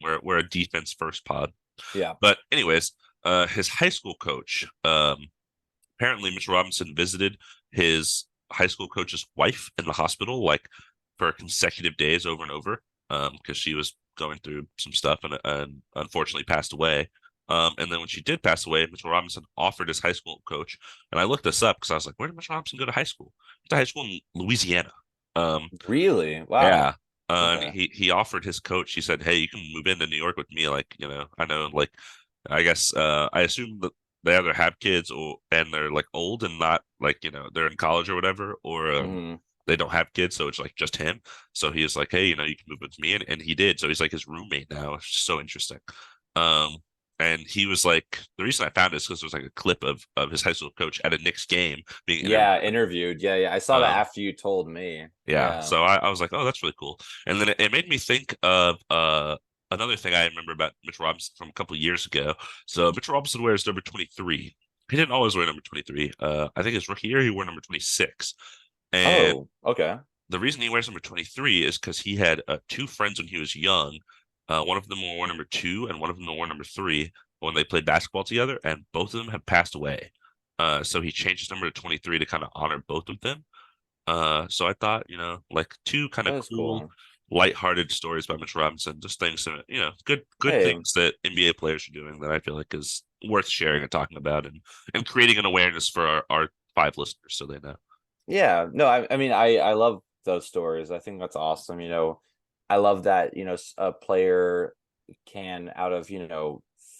A: We're a defense first pod.
B: Yeah,
A: But anyways, his high school coach, apparently Mitchell Robinson visited his high school coach's wife in the hospital like for consecutive days over and over because she was going through some stuff and unfortunately passed away. And then when she did pass away, Mitchell Robinson offered his high school coach, and I looked this up because I was like, where did Mitchell Robinson go to high school? He went to high school in Louisiana. Um,
B: really.
A: yeah.
B: Wow.
A: And
B: Okay.
A: he offered his coach. He said, "Hey, you can move into New York with me. Like, I know, like, I guess I assume that they either have kids or and they're like old and not like they're in college or whatever, or
B: Hmm.
A: they don't have kids, so it's like just him. So he was like, hey, you can move with me, and he did. So he's like his roommate now. It's just so interesting. Um, and he was like, the reason I found this because there was like a clip of his high school coach at a Knicks game being
B: Yeah,
A: interviewed.
B: interviewed. Yeah, yeah. I saw that
A: Um,
B: after you told me.
A: yeah,
B: Yeah.
A: so I was like, oh, that's really cool. And then it made me think of another thing I remember about Mitch Robinson from a couple of years ago. So Mitch Robinson wears number 23. He didn't always wear number 23. I think his rookie year he wore number 26. And
B: Oh, okay.
A: the reason he wears number 23 is because he had two friends when he was young. One of them wore number two, and one of them wore number three when they played basketball together, and both of them have passed away. So he changed his number to 23 to kind of honor both of them. So I thought, like two kind of
B: That is
A: cool,
B: cool.
A: lighthearted stories by Mitch Robinson, just things that, good
B: Hey,
A: things that NBA players are doing that I feel like is worth sharing and talking about and creating an awareness for our five listeners so they know.
B: yeah. No, I mean, I love those stories. I think that's awesome. I love that, a player can, out of,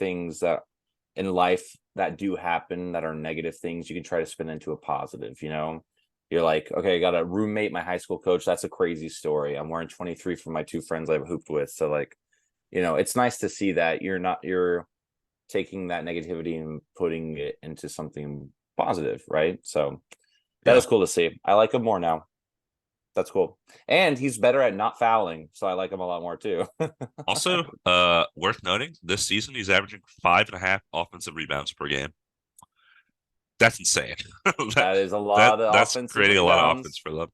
B: things that in life that do happen that are negative things, you can try to spin into a positive. You're like, okay, I got a roommate, my high school coach. That's a crazy story. I'm wearing 23 for my two friends I've hooped with. So like, it's nice to see that you're taking that negativity and putting it into something positive, right? So that
A: Yeah.
B: is cool to see. I like him more now. That's cool. And he's better at not fouling, so I like him a lot more too.
A: Also, worth noting, this season he's averaging 5.5 offensive rebounds per game. That's insane. That
B: That is a lot of
A: that's
B: offensive
A: creating a lot of offense
B: rebounds.
A: for them.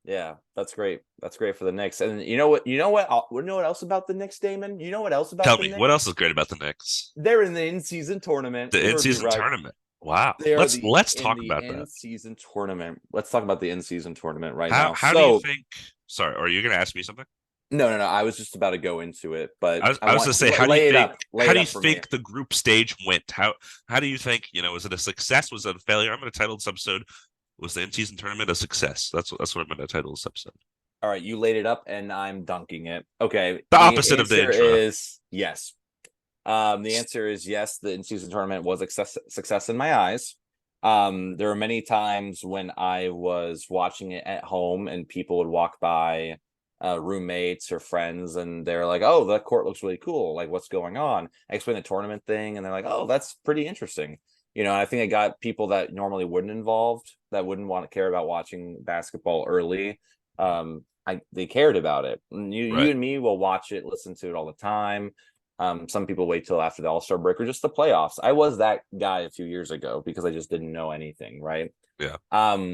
B: Yeah, that's great. That's great for the Knicks. And you know what? You know what else about the Knicks, Damon? You know what else about
A: Tell
B: the
A: me, what
B: Knicks?
A: else is great about the Knicks?
B: They're in the in-season tournament.
A: The
B: You heard me
A: in-season
B: right.
A: tournament. Wow.
B: They are
A: Let's
B: the
A: let's
B: in
A: talk
B: the
A: about that.
B: in-season tournament. Let's talk about the in-season tournament right
A: How
B: now.
A: how do you
B: So,
A: think? Sorry, are you going to ask me something?
B: no, no, no. I was just about to go into it, but
A: I
B: I
A: was
B: want
A: going to say,
B: lay it up. Lay
A: how
B: it
A: do you
B: up for me.
A: think the group stage went? How do you think, was it a success? Was it a failure? I'm going to title this episode, was the in-season tournament a success? That's what I'm going to title this episode.
B: All right, you laid it up and I'm dunking it. Okay,
A: The
B: the
A: opposite of the
B: answer
A: intro.
B: is yes. The answer is yes. The in-season tournament was a success in my eyes. There were many times when I was watching it at home and people would walk by, roommates or friends, and they're like, "Oh, that court looks really cool. Like, what's going on?" I explain the tournament thing, and they're like, "Oh, that's pretty interesting." I think I got people that normally wouldn't involved, that wouldn't want to care about watching basketball early. They cared about it. And you
A: Right.
B: and me will watch it, listen to it all the time. Some people wait till after the All-Star break or just the playoffs. I was that guy a few years ago because I just didn't know anything, right?
A: Yeah.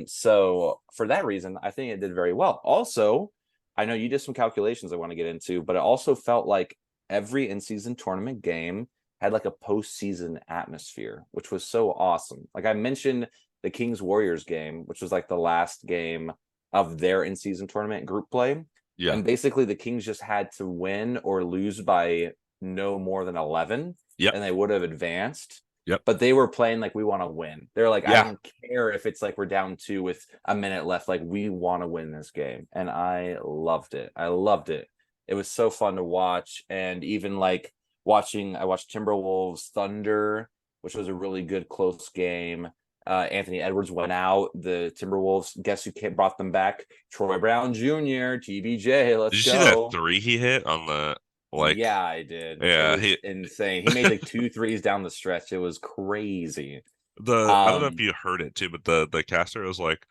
B: So for that reason, I think it did very well. Also, I know you did some calculations I want to get into, but it also felt like every in-season tournament game had like a postseason atmosphere, which was so awesome. Like I mentioned the Kings Warriors game, which was like the last game of their in-season tournament group play.
A: Yeah.
B: And basically the Kings just had to win or lose by no more than 11
A: Yep.
B: and they would have advanced,
A: Yep.
B: but they were playing like we want to win. They're like, I
A: Yeah.
B: don't care if it's like we're down two with a minute left, like we want to win this game. And I loved it. I loved it. It was so fun to watch. And even like I watched Timberwolves Thunder, which was a really good close game. Anthony Edwards went out. The Timberwolves, guess who brought them back? Troy Brown Jr., TBJ.
A: Did
B: Let's
A: you see that
B: go.
A: three he hit on the like?
B: Yeah, I did. It
A: Yeah,
B: was
A: he
B: insane. He made like two threes down the stretch. It was crazy.
A: the I don't know if
B: Um,
A: you heard it too, but the caster was like,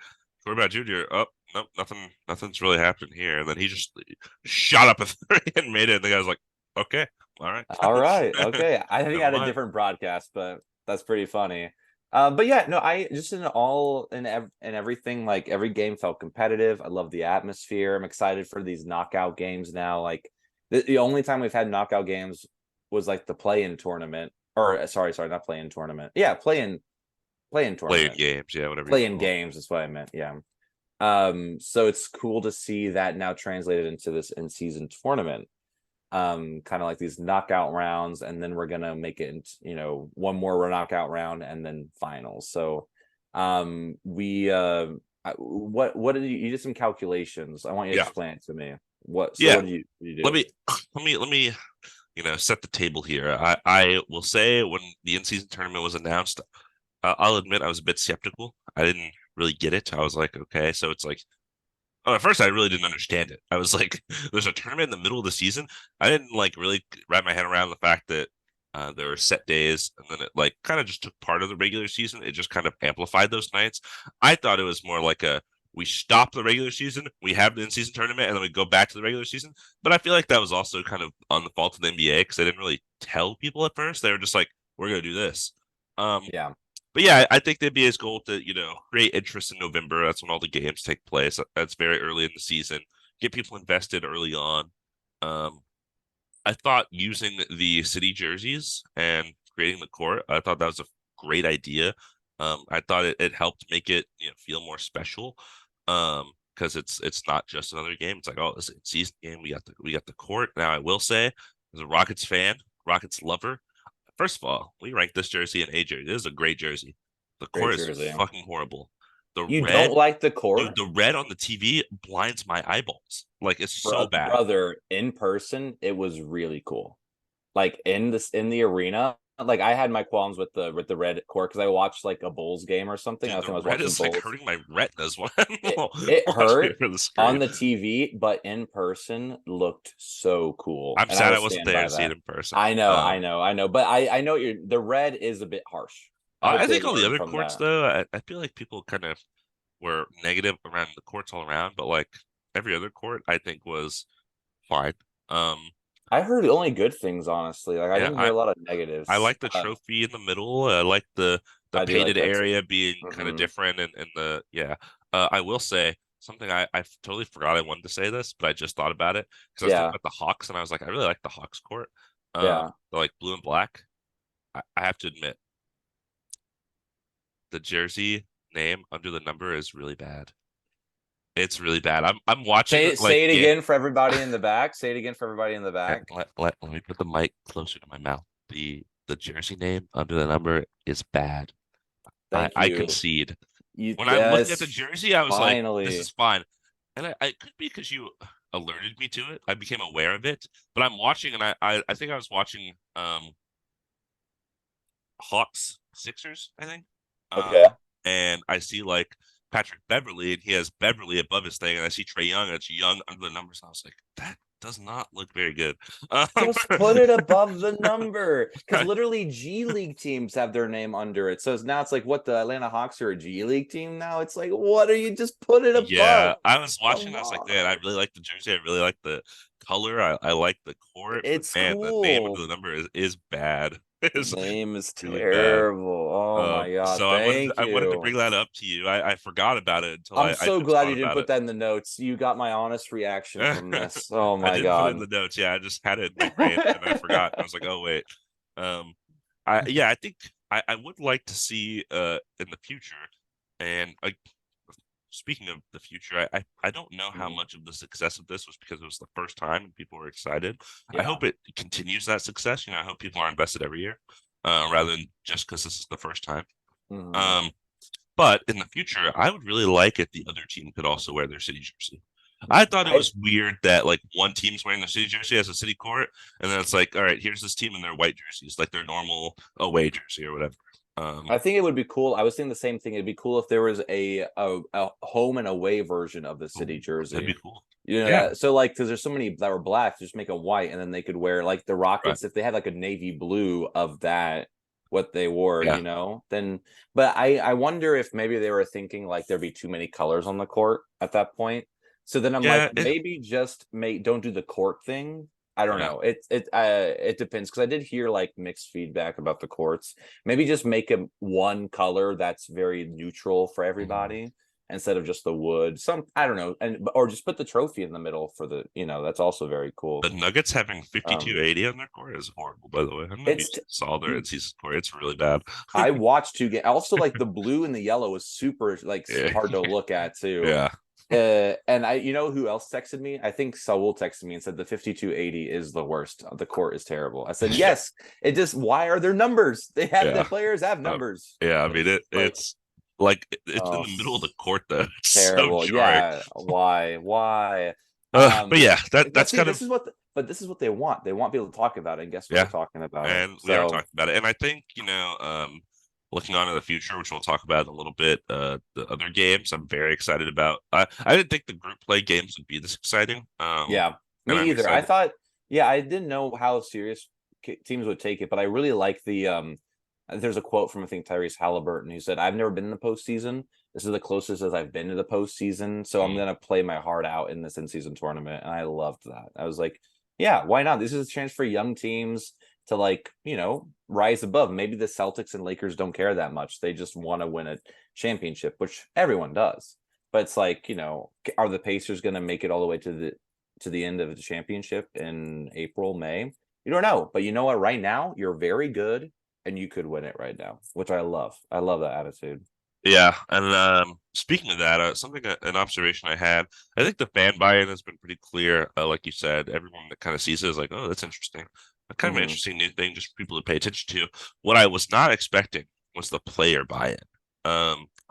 A: "What about Junior? Oh, nope, nothing's really happened here." And then he just shot up a three and made it. And the guy was like, "Okay, all right,
B: all right, okay. I think I
A: never
B: had a
A: mind."
B: different broadcast, but that's pretty funny. But yeah, no, I just in everything, like every game felt competitive. I love the atmosphere. I'm excited for these knockout games now. Like the only time we've had knockout games was like the play-in tournament, or sorry, not play-in tournament. Yeah, play-in
A: Playing
B: tournament.
A: games, yeah, whatever you want to
B: Play-in
A: call
B: games is what I meant. Yeah. So it's cool to see that now translated into this in-season tournament. Kind of like these knockout rounds, and then we're gonna make it into, one more knockout round and then finals. So we what did you did some calculations. I want you to
A: it. Yeah.
B: explain it to me. What? So
A: Yeah,
B: what do you
A: let
B: do?
A: me let me set the table here. I will say when the in-season tournament was announced, I'll admit I was a bit skeptical. I didn't really get it. I was like, okay, so it's like, oh, at first I really didn't understand it. I was like, there's a tournament in the middle of the season. I didn't like really wrap my head around the fact that there were set days, and then it like kind of just took part of the regular season. It just kind of amplified those nights. I thought it was more like a we stop the regular season, we have the in-season tournament, and then we go back to the regular season. But I feel like that was also kind of on the fault of the NBA because they didn't really tell people at first. They were just like, we're gonna do this. Um,
B: Yeah.
A: but yeah, I think the NBA's goal to, create interest in November. That's when all the games take place. That's very early in the season. Get people invested early on. Um, I thought using the city jerseys and creating the court, I thought that was a great idea. I thought it helped make it, feel more special. Because it's not just another game. It's like, oh, it's a season game. We got the court. Now I will say, as a Rockets fan, Rockets lover, first of all, we rank this jersey an A jersey. This is a great jersey. The
B: Great
A: court is
B: jersey.
A: fucking horrible. The
B: You don't
A: red,
B: like the
A: dude,
B: court?
A: the red on the TV blinds my eyeballs. Like it's so bad.
B: Brother, in person, it was really cool. Like in the arena, like I had my qualms with the red court because I watched like a Bulls game or something.
A: Dude,
B: I think
A: the
B: I was
A: red
B: watching
A: is like
B: Bulls.
A: hurting my retinas when I'm
B: It
A: watching
B: hurt
A: it for the
B: on
A: screen.
B: the TV, but in person looked so cool,
A: I'm
B: and I
A: sad
B: will
A: I wasn't
B: stand
A: there
B: by
A: to see it
B: that.
A: in person.
B: I know, I know, I know, but I know you're the red is a bit harsh. I hope
A: I
B: they
A: think on the
B: learn
A: other
B: from
A: courts
B: that.
A: though, I feel like people kind of were negative around the courts all around, but like every other court I think was fine. Um,
B: I heard only good things, honestly. Like I
A: yeah,
B: didn't hear a lot of
A: I
B: negatives.
A: like the trophy in the middle. I like the
B: I do like
A: painted
B: that too.
A: area being kind of
B: Hmm.
A: different and the yeah. I will say something I totally forgot I wanted to say this, but I just thought about it because I was thinking
B: Yeah,
A: about the Hawks and I was like, I really like the Hawks court.
B: yeah.
A: They're like blue and black. I have to admit, the jersey name under the number is really bad. It's really bad. I'm watching like
B: Say it
A: get
B: again for everybody in the back. Say it again for everybody in the back.
A: let me put the mic closer to my mouth. The jersey name under the number is bad. I
B: Thank
A: I
B: you.
A: concede.
B: You
A: When I'm looking at the
B: yes,
A: jersey, I was like, this is
B: finally.
A: fine. And it could be because you alerted me to it. I became aware of it. But I'm watching and I think I was watching Hawks Sixers, I think.
B: Okay.
A: And I see like Patrick Beverly and he has Beverly above his thing, and I see Trey Young, and it's Young under the numbers. And I was like, that does not look very good.
B: Just put it above the number. Because literally G League teams have their name under it. So now it's like what the Atlanta Hawks are a G League team now. It's like, what are you just put it
A: Yeah,
B: above?
A: I was watching.
B: Come
A: I was like, man, I
B: on.
A: really like the jersey. I really like the color. I like the court, but
B: It's
A: man, the name under
B: cool.
A: the number is bad.
B: The
A: It's
B: name is
A: really bad.
B: terrible. Oh my god.
A: So
B: Thank
A: I wanted to bring
B: you.
A: that up to you. I forgot about it until
B: I'm
A: I
B: so
A: just
B: glad
A: thought
B: you didn't
A: about
B: put
A: it.
B: that in the notes. You got my honest reaction from this. Oh
A: I
B: my
A: didn't put it in
B: god.
A: the notes. Yeah, I just had it in my brain and I forgot. I was like, oh wait. Um, I think I would like to see in the future, and like speaking of the future, I don't know how
B: Mhm.
A: much of the success of this was because it was the first time and people were excited. I
B: Yeah.
A: hope it continues that success. I hope people are invested every year, rather than just because this is the first time.
B: Mhm.
A: Um, but in the future, I would really like if the other team could also wear their city jersey. I thought it
B: I
A: was weird that like one team's wearing the city jersey as a city court, and then it's like, all right, here's this team in their white jerseys, like their normal away jersey or whatever. Um,
B: I think it would be cool. I was thinking the same thing. It'd be cool if there was a home and away version of the city
A: that'd
B: jersey.
A: be cool.
B: You know
A: Yeah,
B: that so like because there's so many that were black, just make them white, and then they could wear like the
A: right.
B: Rockets if they had like a navy blue of that what they wore,
A: Yeah,
B: then. But I wonder if maybe they were thinking like there'd be too many colors on the court at that point. So then I'm like
A: yeah,
B: maybe just make don't do the court thing. I don't
A: yeah.
B: know. It depends because I did hear like mixed feedback about the courts. Maybe just make it one color that's very neutral for
A: Mhm.
B: everybody instead of just the wood. Some I don't know, and or just put the trophy in the middle for the that's also very cool.
A: The Nuggets having
B: Um,
A: 52-80 on their court is horrible, by the way. I don't know if you
B: it's
A: saw their
B: dude,
A: in-season score. It's really bad.
B: I watched two games. Also, like the blue and the yellow is super like
A: Yeah,
B: hard to look at too.
A: yeah,
B: And who else texted me? I think Saul texted me and said the 5280 is the worst. The court is terrible. I said, yes, it just why are there numbers? They have the
A: yeah.
B: players have
A: Uh,
B: numbers.
A: yeah, I mean
B: It's like,
A: it's like it's in
B: oh,
A: the middle of the court though. It's so
B: terrible.
A: jarring.
B: Yeah. Why? Why?
A: But yeah,
B: But
A: that's
B: see,
A: kind of
B: this is but this is what they want. They want people to talk about it, and guess what? We're
A: yeah.
B: talking about it.
A: And we are
B: So
A: talking about it. And I think, looking on to the future, which we'll talk about in a little bit, the other games I'm very excited about. I didn't think the group play games would be this exciting.
B: yeah,
A: And
B: me
A: I'm
B: either. I
A: excited.
B: thought, yeah, I didn't know how serious teams would take it, but I really like the there's a quote from I think Tyrese Halliburton who said, "I've never been in the postseason. This is the closest as I've been to the postseason, so I'm
A: Mm,
B: gonna play my heart out in this in-season tournament." And I loved that. I was like, "Yeah, why not? This is a chance for young teams to like rise above. Maybe the Celtics and Lakers don't care that much. They just want to win a championship, which everyone does. But it's like are the Pacers going to make it all the way to the end of the championship in April, May? You don't know, but you know what? Right now, you're very good, and you could win it right now, which I love. I love that attitude.
A: yeah. And speaking of that, an observation I had, I think the fan buy-in has been pretty clear. Like you said, everyone that kind of sees it is like, oh, that's interesting. Kind of an
B: Hmm.
A: interesting new thing, just for people to pay attention to. What I was not expecting was the player buy-in.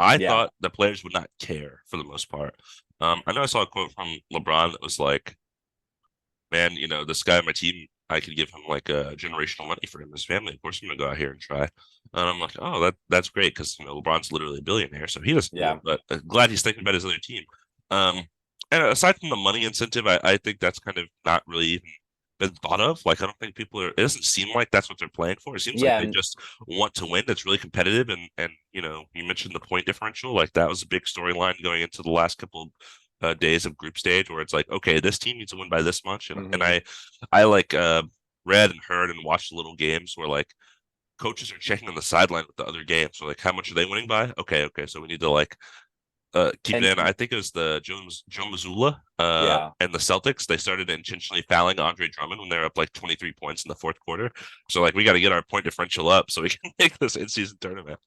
A: I
B: Yeah,
A: thought the players would not care for the most part. I know I saw a quote from LeBron that was like, man, this guy on my team, I could give him like a generational money for him and his family. Of course, I'm gonna go out here and try. And I'm like, oh, that's great because LeBron's literally a billionaire, so he doesn't do it.
B: yeah,
A: But glad he's thinking about his other team. Um, and aside from the money incentive, I think that's kind of not really even been thought of. Like, I don't think people are. It doesn't seem like that's what they're playing for. It seems like
B: yeah,
A: they just want to win. That's really competitive, and you mentioned the point differential. Like that was a big storyline going into the last couple days of group stage where it's like, okay, this team needs to win by this much, and
B: hmm
A: I like read and heard and watched little games where like coaches are checking on the sideline with the other games. So like, how much are they winning by? Okay, so we need to like keep it
B: and
A: in. I think it was the Joe Mazzulla
B: yeah,
A: and the Celtics. They started intentionally fouling Andre Drummond when they were up like 23 points in the fourth quarter. So like, we got to get our point differential up so we can make this in-season tournament.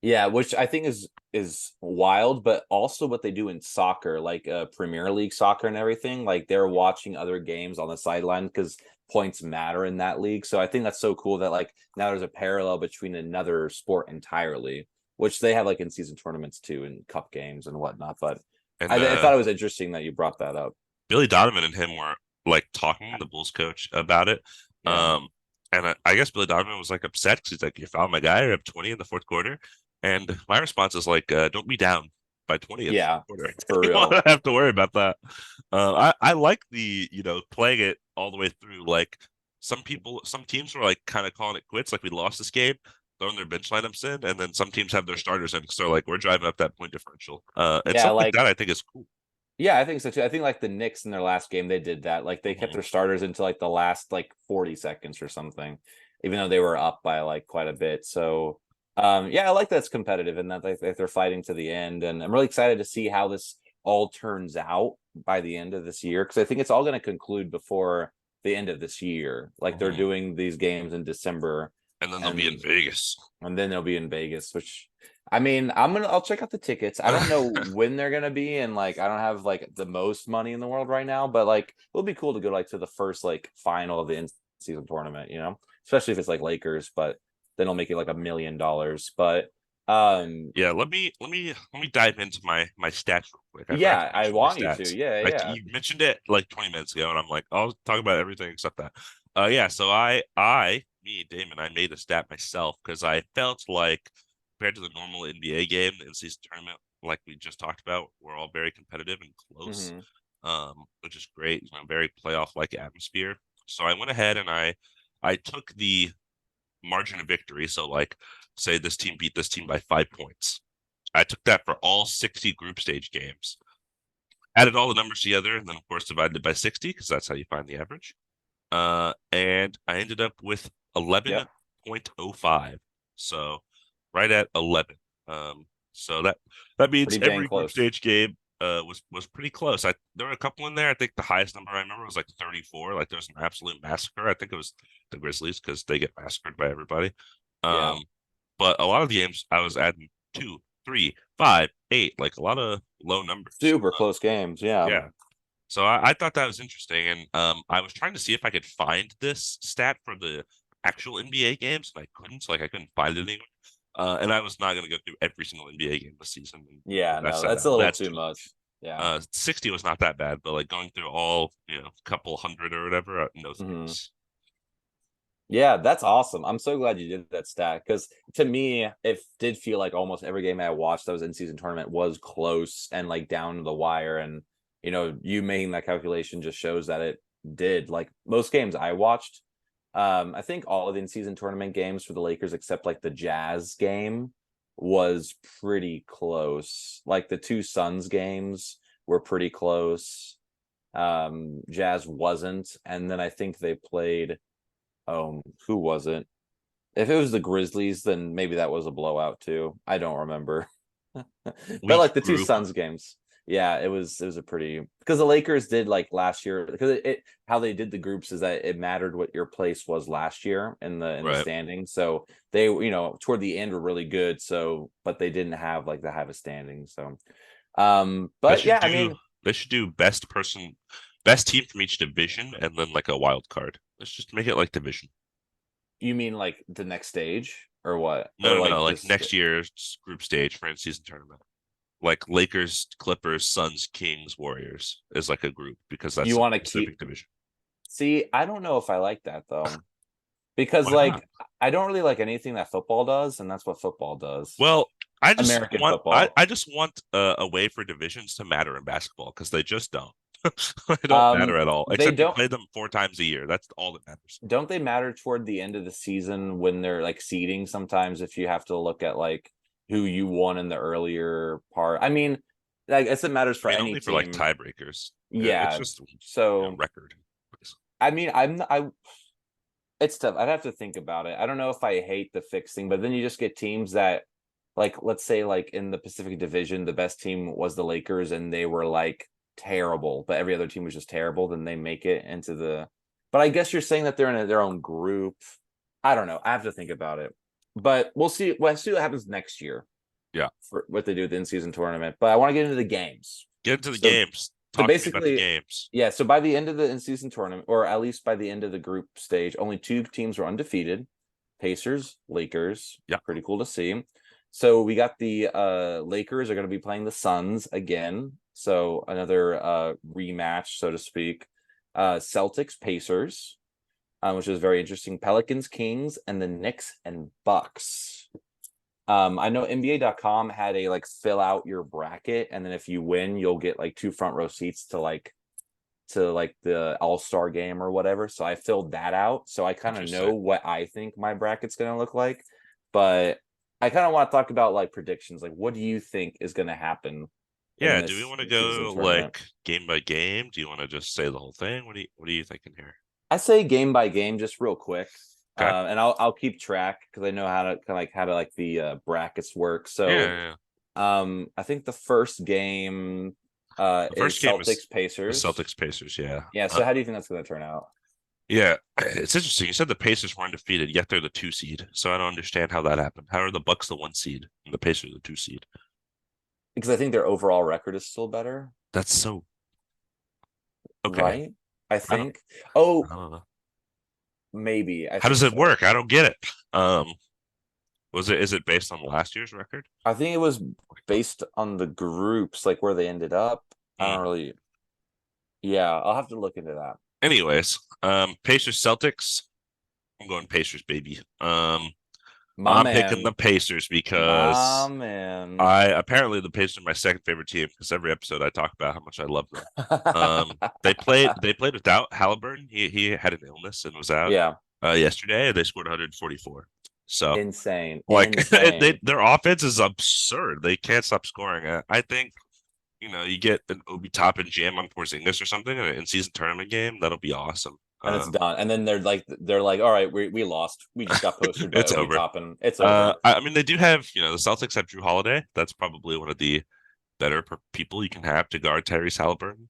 B: yeah, which I think is wild, but also what they do in soccer, like Premier League soccer and everything. Like they're watching other games on the sideline because points matter in that league. So I think that's so cool that like now there's a parallel between another sport entirely, which they have like in season tournaments too and cup games and whatnot. But
A: And
B: I thought it was interesting that you brought that up.
A: Billy Donovan and him were like talking, the Bulls coach, about it.
B: Yeah,
A: And I guess Billy Donovan was like upset because he's like, "You fouled my guy. You're up 20 in the fourth quarter." And my response is like, "Don't be down by 20 in the fourth
B: yeah,
A: quarter.
B: for
A: You
B: real.
A: don't have to worry about that." I like the playing it all the way through. Like some teams were like kind of calling it quits, like we lost this game, throwing their bench lineups in, and then some teams have their starters in because they're like, we're driving up that point differential. And
B: Yeah,
A: stuff like
B: like
A: that, I think is cool.
B: yeah, I think so too. I think like the Knicks in their last game, they did that. Like they kept
A: Mhm.
B: their starters until like the last like 40 seconds or something, even though they were up by like quite a bit. So yeah, I like that it's competitive and that they're fighting to the end. And I'm really excited to see how this all turns out by the end of this year. Cause I think it's all going to conclude before the end of this year. Like they're
A: Mhm.
B: doing these games in December
A: And then they'll be in
B: and
A: Vegas.
B: then they'll be in Vegas, which I mean, I'll check out the tickets. I don't know when they're gonna be, and like I don't have like the most money in the world right now, but like it'll be cool to go like to the first like final of the in-season tournament, especially if it's like Lakers, but then it'll make it like $1 million. But
A: Yeah, let me dive into my stats real quick. I forgot to
B: yeah, I
A: mention my
B: want you to.
A: stats.
B: Yeah, yeah.
A: You mentioned it like 20 minutes ago, and I'm like, I'll talk about everything except that. Yeah. So me, Damon, I made a stat myself because I felt like compared to the normal NBA game, the in-season tournament, like we just talked about, we're all very competitive and close,
B: Hmm.
A: which is great. Very playoff-like atmosphere. So I went ahead and I took the margin of victory. So like say this team beat this team by 5 points. I took that for all 60 group stage games, added all the numbers together, and then of course divided it by 60 because that's how you find the average. And I ended up with
B: Yep.
A: 11.05. So right at 11. So that means
B: Pretty dang
A: every group
B: close.
A: stage game was pretty close. There were a couple in there. I think the highest number I remember was like 34. Like there was an absolute massacre. I think it was the Grizzlies because they get massacred by everybody.
B: Yeah.
A: Um, but a lot of the games I was adding 2, 3, 5, 8, like a lot of low numbers.
B: Super close games. Yeah.
A: Yeah. So I thought that was interesting, and I was trying to see if I could find this stat for the actual NBA games, and I couldn't. Like I couldn't find it anywhere. And I was not going to go through every single NBA game this season and
B: Yeah,
A: best
B: no,
A: that
B: that's a
A: out.
B: little
A: That's
B: too
A: too
B: much.
A: much.
B: Yeah.
A: 60 was not that bad, but like going through all, couple hundred or whatever, no
B: Hmm.
A: thanks.
B: Yeah, that's awesome. I'm so glad you did that stat because to me, it did feel like almost every game I watched that was in season tournament was close and like down to the wire. And you making that calculation just shows that it did. Like most games I watched, I think all of the in-season tournament games for the Lakers, except like the Jazz game, was pretty close. Like the two Suns games were pretty close. Jazz wasn't, and then I think they played. Who was it? If it was the Grizzlies, then maybe that was a blowout too. I don't remember. But
A: Weak
B: like the two
A: group,
B: Suns games, yeah, it was a pretty because the Lakers did like last year because it how they did the groups is that it mattered what your place was last year in the
A: right?
B: standing. So they toward the end were really good. So but they didn't have like the have a standing. So
A: They
B: but
A: should
B: yeah, I
A: do
B: mean,
A: they should do best team from each division, and then like a wild card. Let's just make it like division.
B: you mean like the next stage or what?
A: No,
B: Or
A: no, no.
B: like
A: Like
B: just
A: next year's group stage for in-season tournament. Like Lakers, Clippers, Suns, Kings, Warriors is like a group because that's
B: you
A: a
B: want to keep
A: specific division.
B: see, I don't know if I like that though. Because
A: Why not?
B: like I don't really like anything that football does, and that's what football does.
A: Well,
B: American football.
A: I just want a way for divisions to matter in basketball because they just don't. They don't matter at all,
B: They
A: except you
B: don't
A: play them 4 times a year. That's all that matters.
B: don't they matter toward the end of the season when they're like seeding sometimes if you have to look at like who you won in the earlier part. I mean, I guess it matters
A: I
B: for
A: mean,
B: any
A: only for like
B: team.
A: tiebreakers. It's
B: Yeah.
A: just
B: So
A: record.
B: I mean, I it's tough. I'd have to think about it. I don't know if I hate the fixing, but then you just get teams that like let's say like in the Pacific Division, the best team was the Lakers and they were like terrible, but every other team was just terrible, then they make it into the but I guess you're saying that they're in their own group. I don't know. I have to think about it. But we'll see what happens next year
A: Yeah.
B: for what they do with the in-season tournament. But I want to get into the games.
A: Get into the
B: So
A: games.
B: so
A: Talk to me about the
B: basically,
A: games.
B: yeah, so by the end of the in-season tournament, or at least by the end of the group stage, only two teams were undefeated. Pacers, Lakers.
A: Yeah.
B: Pretty cool to see. So we got the Lakers are going to be playing the Suns again. So another rematch, so to speak. Celtics, Pacers, which is very interesting. Pelicans, Kings, and the Knicks and Bucks. I know NBA.com had a like fill out your bracket, and then if you win, you'll get like two front row seats to like the All-Star game or whatever. So I filled that out. So I kind of know
A: Interesting.
B: what I think my bracket's gonna look like. But I kind of want to talk about like predictions. Like, what do you think is gonna happen in
A: Yeah. Do we
B: this
A: want to
B: season
A: go
B: tournament?
A: like game by game? Do you want to just say the whole thing? What are you thinking here?
B: I say game by game, just real quick.
A: Okay.
B: And I'll keep track because I know how to the brackets work.
A: Yeah,
B: So
A: yeah, yeah.
B: I think the first game
A: The
B: is
A: first game
B: Celtics
A: is
B: Pacers.
A: Celtics Pacers. Yeah.
B: Yeah, so how do you think that's going to turn out?
A: Yeah. It's interesting. You said the Pacers were undefeated, yet they're the 2 seed. So I don't understand how that happened. How are the Bucks the 1 seed and the Pacers the 2 seed?
B: Because I think their overall record is still better,
A: That's so okay.
B: right? I
A: I don't
B: think. Oh,
A: I don't know.
B: maybe. I
A: How does
B: think
A: it
B: so.
A: work? I don't get it. Is it based on last year's record?
B: I think it was based on the groups, like where they ended up. I
A: Hmm.
B: don't really. Yeah, I'll have to look into that.
A: Anyways, Pacers Celtics. I'm going Pacers, baby.
B: My
A: I'm picking
B: man,
A: the Pacers
B: my
A: because
B: man.
A: I apparently the Pacers are my second favorite team because every episode I talk about how much I love them. They played without Halliburton. He had an illness and was out
B: Yeah,
A: yesterday. And they scored 144. So
B: insane,
A: like
B: insane.
A: their offense is absurd. They can't stop scoring. I think you get an Obi Toppin jam on Porzingis or something in an in-season tournament game. That'll be awesome.
B: And it's done. And then they're like, all right, we lost. We just got postered by
A: It's
B: Obi
A: over.
B: Toppin. It's over.
A: I mean, they do have, the Celtics have Drew Holiday. That's probably one of the better people you can have to guard Tyrese Halliburton.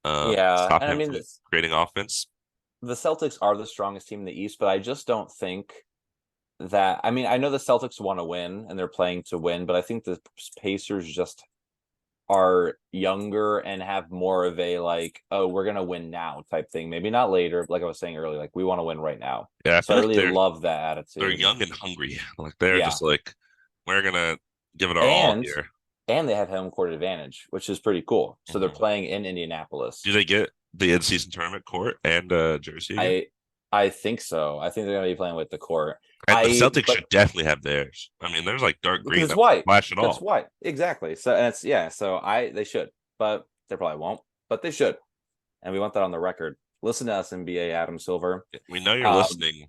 B: Yeah,
A: Stop
B: and I
A: him
B: mean
A: from creating offense.
B: the Celtics are the strongest team in the East, but I just don't think that. I mean, I know the Celtics want to win and they're playing to win, but I think the Pacers just are younger and have more of a like, oh, we're gonna win now type thing. Maybe not later, like I was saying earlier, like we want to win right now.
A: Yeah, I
B: So
A: feel
B: I
A: like
B: really
A: they're
B: love that
A: they're
B: attitude.
A: young and hungry. Like they're
B: Yeah.
A: just like we're gonna give it our all
B: And
A: here.
B: and they have home court advantage, which is pretty cool. So they're
A: Mhm.
B: playing in Indianapolis.
A: Do they get the in-season tournament court and jersey again?
B: I I think so. I think they're gonna be playing with the court.
A: And the Celtics
B: But
A: should definitely have theirs. I mean, there's like dark
B: because
A: green
B: it's
A: that won't
B: white.
A: flash at
B: Because it's
A: all.
B: white. Exactly. So and it's yeah, so I they should, but they probably won't. But they should. And we want that on the record. Listen to us, NBA Adam Silver.
A: We know you're
B: Um,
A: listening,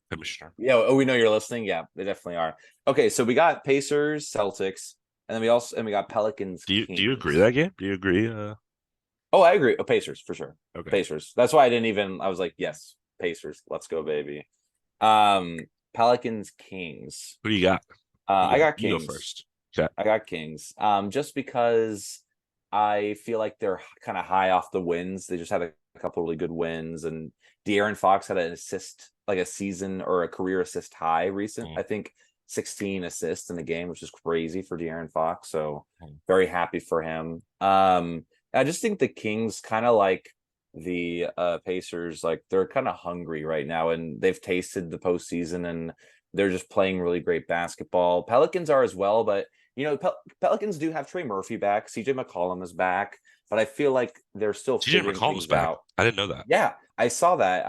A: Commissioner.
B: yeah, oh, we know you're listening. Yeah, they definitely are. Okay, so we got Pacers, Celtics, and then we got Pelicans,
A: Do you agree
B: Kings.
A: that game? Do you agree?
B: Oh, I agree. Oh, Pacers for sure.
A: Okay.
B: Pacers. That's why I didn't even. I was like, yes, Pacers. Let's go, baby. Um, Pelicans, Kings.
A: Who do you got?
B: I got
A: You go
B: Kings.
A: first. Okay.
B: I got Kings. Just because I feel like they're kind of high off the wins. They just had a couple really good wins, and De'Aaron Fox had an assist, like a season or a career assist high recent.
A: Mm,
B: I think 16 assists in the game, which is crazy for De'Aaron Fox. So
A: mm.
B: very happy for him. I just think the Kings kind of like the Pacers, like they're kind of hungry right now, and they've tasted the postseason, and they're just playing really great basketball. Pelicans are as well, but Pelicans do have Trey Murphy back. CJ McCollum is back, but I feel like they're still
A: TJ
B: figuring
A: McCollum's
B: things
A: back.
B: out.
A: I didn't know that.
B: Yeah, I saw that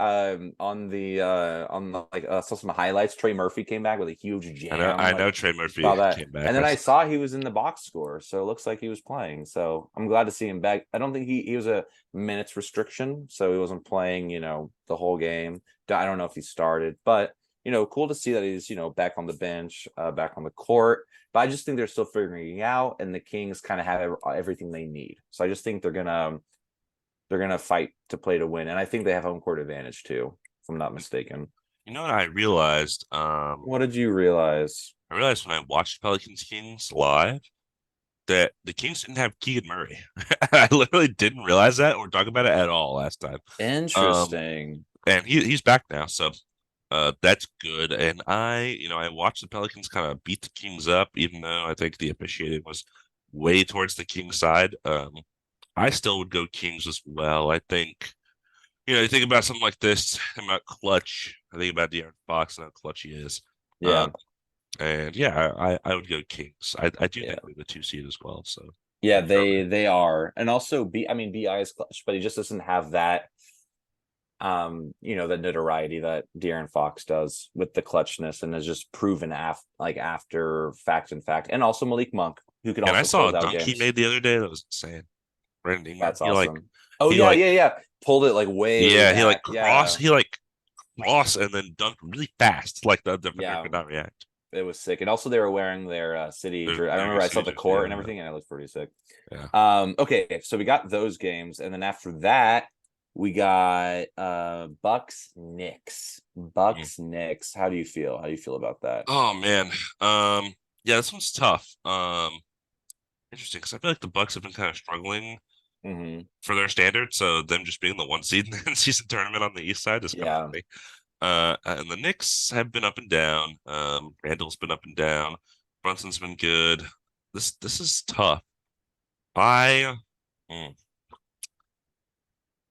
B: on the saw some highlights. Trey Murphy came back with a huge jam.
A: I know
B: Like
A: Trey Murphy
B: saw that,
A: came back.
B: and then I saw he was in the box score, so it looks like he was playing. So I'm glad to see him back. I don't think he was a minutes restriction, so he wasn't playing, the whole game. I don't know if he started, but cool to see that he's back on the bench, back on the court. But I just think they're still figuring it out, and the Kings kind of have everything they need. So I just think they're gonna fight to play to win, and I think they have home court advantage too, if I'm not mistaken.
A: You know what I realized?
B: What did you realize?
A: I realized when I watched Pelicans Kings live that the Kings didn't have Keegan Murray. I literally didn't realize that or talk about it at all last time. Um,
B: Interesting.
A: and he's back now, so that's good. And I watched the Pelicans kind of beat the Kings up, even though I think the officiating was way towards the Kings side. I still would go Kings as well. I think, you think about something like this, think about clutch. I think about De'Aaron Fox and how clutch he is.
B: Yeah,
A: Um, and yeah, I would go Kings. I do
B: yeah,
A: think they're the 2 seed as well. So
B: yeah.
A: you throw that.
B: They are, and also I mean, Bi is clutch, but he just doesn't have that the notoriety that De'Aaron Fox does with the clutchness, and has just proven after fact, and also Malik Monk, who can
A: And I
B: also
A: saw
B: close
A: a
B: out
A: dunk he
B: games.
A: made the other day that was insane. Brandon Ingram.
B: That's awesome. Oh
A: He
B: yeah,
A: like
B: yeah, yeah. Pulled it like way
A: yeah, he like
B: back. Yeah,
A: cross and then dunked really fast. Like the defender
B: yeah.
A: could not react.
B: It was sick. And also they were wearing their city
A: Their
B: jersey. I remember I saw
A: city
B: the
A: jerseys,
B: court
A: yeah,
B: and everything, and it looked pretty sick.
A: yeah.
B: Okay, so we got those games, and then after that, we got Bucks Knicks.
A: Mm.
B: Bucks Knicks. How do you feel? How do you feel about that?
A: Oh man. Yeah, this one's tough. Interesting because I feel like the Bucks have been kind of struggling
B: Hmm.
A: for their standards. So them just being the 1 seed in the season tournament on the East side is kind of
B: Yeah.
A: funny. And the Knicks have been up and down. Randall's been up and down. Brunson's been good. This is tough. I, mm,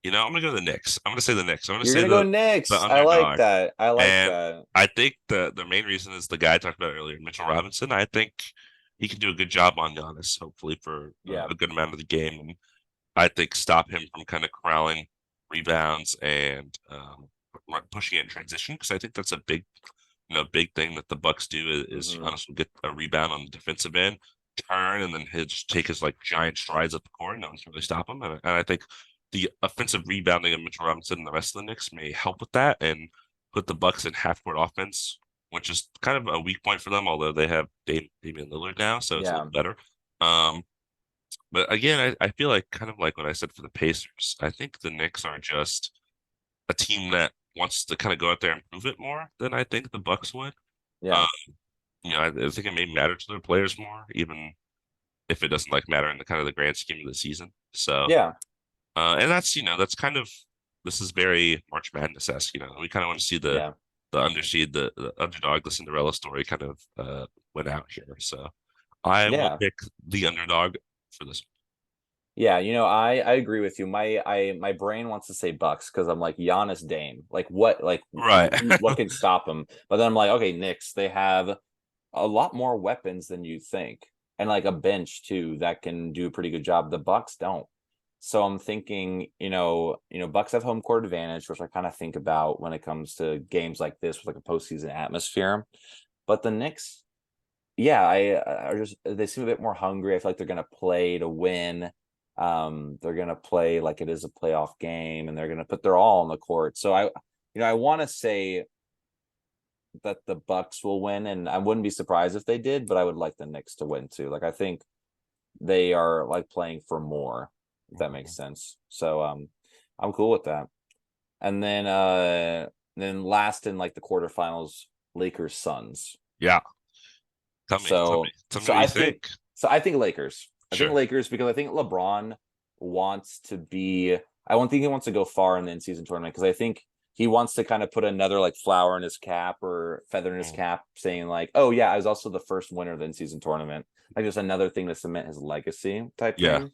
A: I'm gonna go to the Knicks. I'm gonna say the Knicks. I'm gonna
B: You're
A: say
B: gonna go
A: the
B: Knicks. I like
A: underdog.
B: that. I like
A: And
B: that.
A: I think the main reason is the guy I talked about earlier, Mitchell Robinson. I think he can do a good job on Giannis, hopefully for
B: Yeah.
A: a good amount of the game, and I think stop him from kind of corralling rebounds and pushing it in transition because I think that's a big thing that the Bucks do is
B: Hmm.
A: Giannis will get a rebound on the defensive end, turn, and then he'll just take his like giant strides up the court. No one can really stop him, and I think the offensive rebounding of Mitchell Robinson and the rest of the Knicks may help with that and put the Bucks in half court offense, which is kind of a weak point for them, although they have Damian Lillard now, so it's a
B: Yeah.
A: little better. Um, but again, I feel like kind of like what I said for the Pacers. I think the Knicks are just a team that wants to kind of go out there and prove it more than I think the Bucks would.
B: Yeah.
A: Um, I think it may matter to their players more, even if it doesn't like matter in the kind of the grand scheme of the season. So,
B: Yeah.
A: and that's kind of this is very March Madness-esque. We kind of want to see
B: Yeah.
A: the underseed, the underdog, the Cinderella story kind of went out here. So, I will
B: Yeah.
A: pick the underdog for this.
B: Yeah, I agree with you. My brain wants to say Bucks because I'm like Giannis Dame.
A: Right.
B: What can stop him? But then I'm like, okay, Knicks, they have a lot more weapons than you think. and like a bench too that can do a pretty good job. The Bucks don't. So I'm thinking, Bucks have home court advantage, which I kind of think about when it comes to games like this with like a postseason atmosphere. But the Knicks, yeah, are just they seem a bit more hungry. I feel like they're gonna play to win. They're gonna play like it is a playoff game, and they're gonna put their all on the court. So I want to say that the Bucks will win, and I wouldn't be surprised if they did, but I would like the Knicks to win too. Like I think they are like playing for more, if that makes sense. So I'm cool with that. And then last in like the quarterfinals, Lakers Suns.
A: Yeah. Tell me, tell me,
B: So
A: tell me
B: so
A: what you
B: I think
A: think.
B: so I think Lakers. I think
A: Sure.
B: Lakers because I think LeBron wants to be I don't think he wants to go far in the in-season tournament because I think he wants to kind of put another like flower in his cap or feather in his
A: Mm,
B: cap saying like, oh yeah, I was also the first winner of the in-season tournament. Like just another thing to cement his legacy type
A: yeah.
B: thing.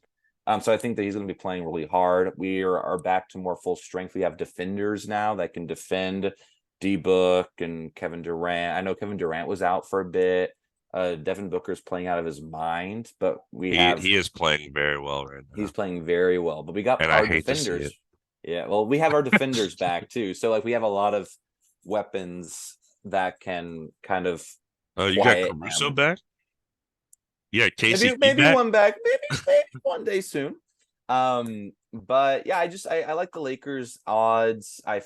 B: So I think that he's going to be playing really hard. We are back to more full strength. We have defenders now that can defend D Book and Kevin Durant. I know Kevin Durant was out for a bit. Devin Booker's playing out of his mind, but we have
A: He is playing very well right
B: he's
A: now,
B: playing very well. But we got
A: and I
B: our
A: hate to see it.
B: defenders. Yeah, well, we have our defenders back too. So like we have a lot of weapons that can kind of
A: Oh, you got
B: quiet
A: Caruso
B: him.
A: back? Yeah, KCP
B: Maybe
A: back?
B: one back, maybe one day soon. But yeah, I like the Lakers odds. I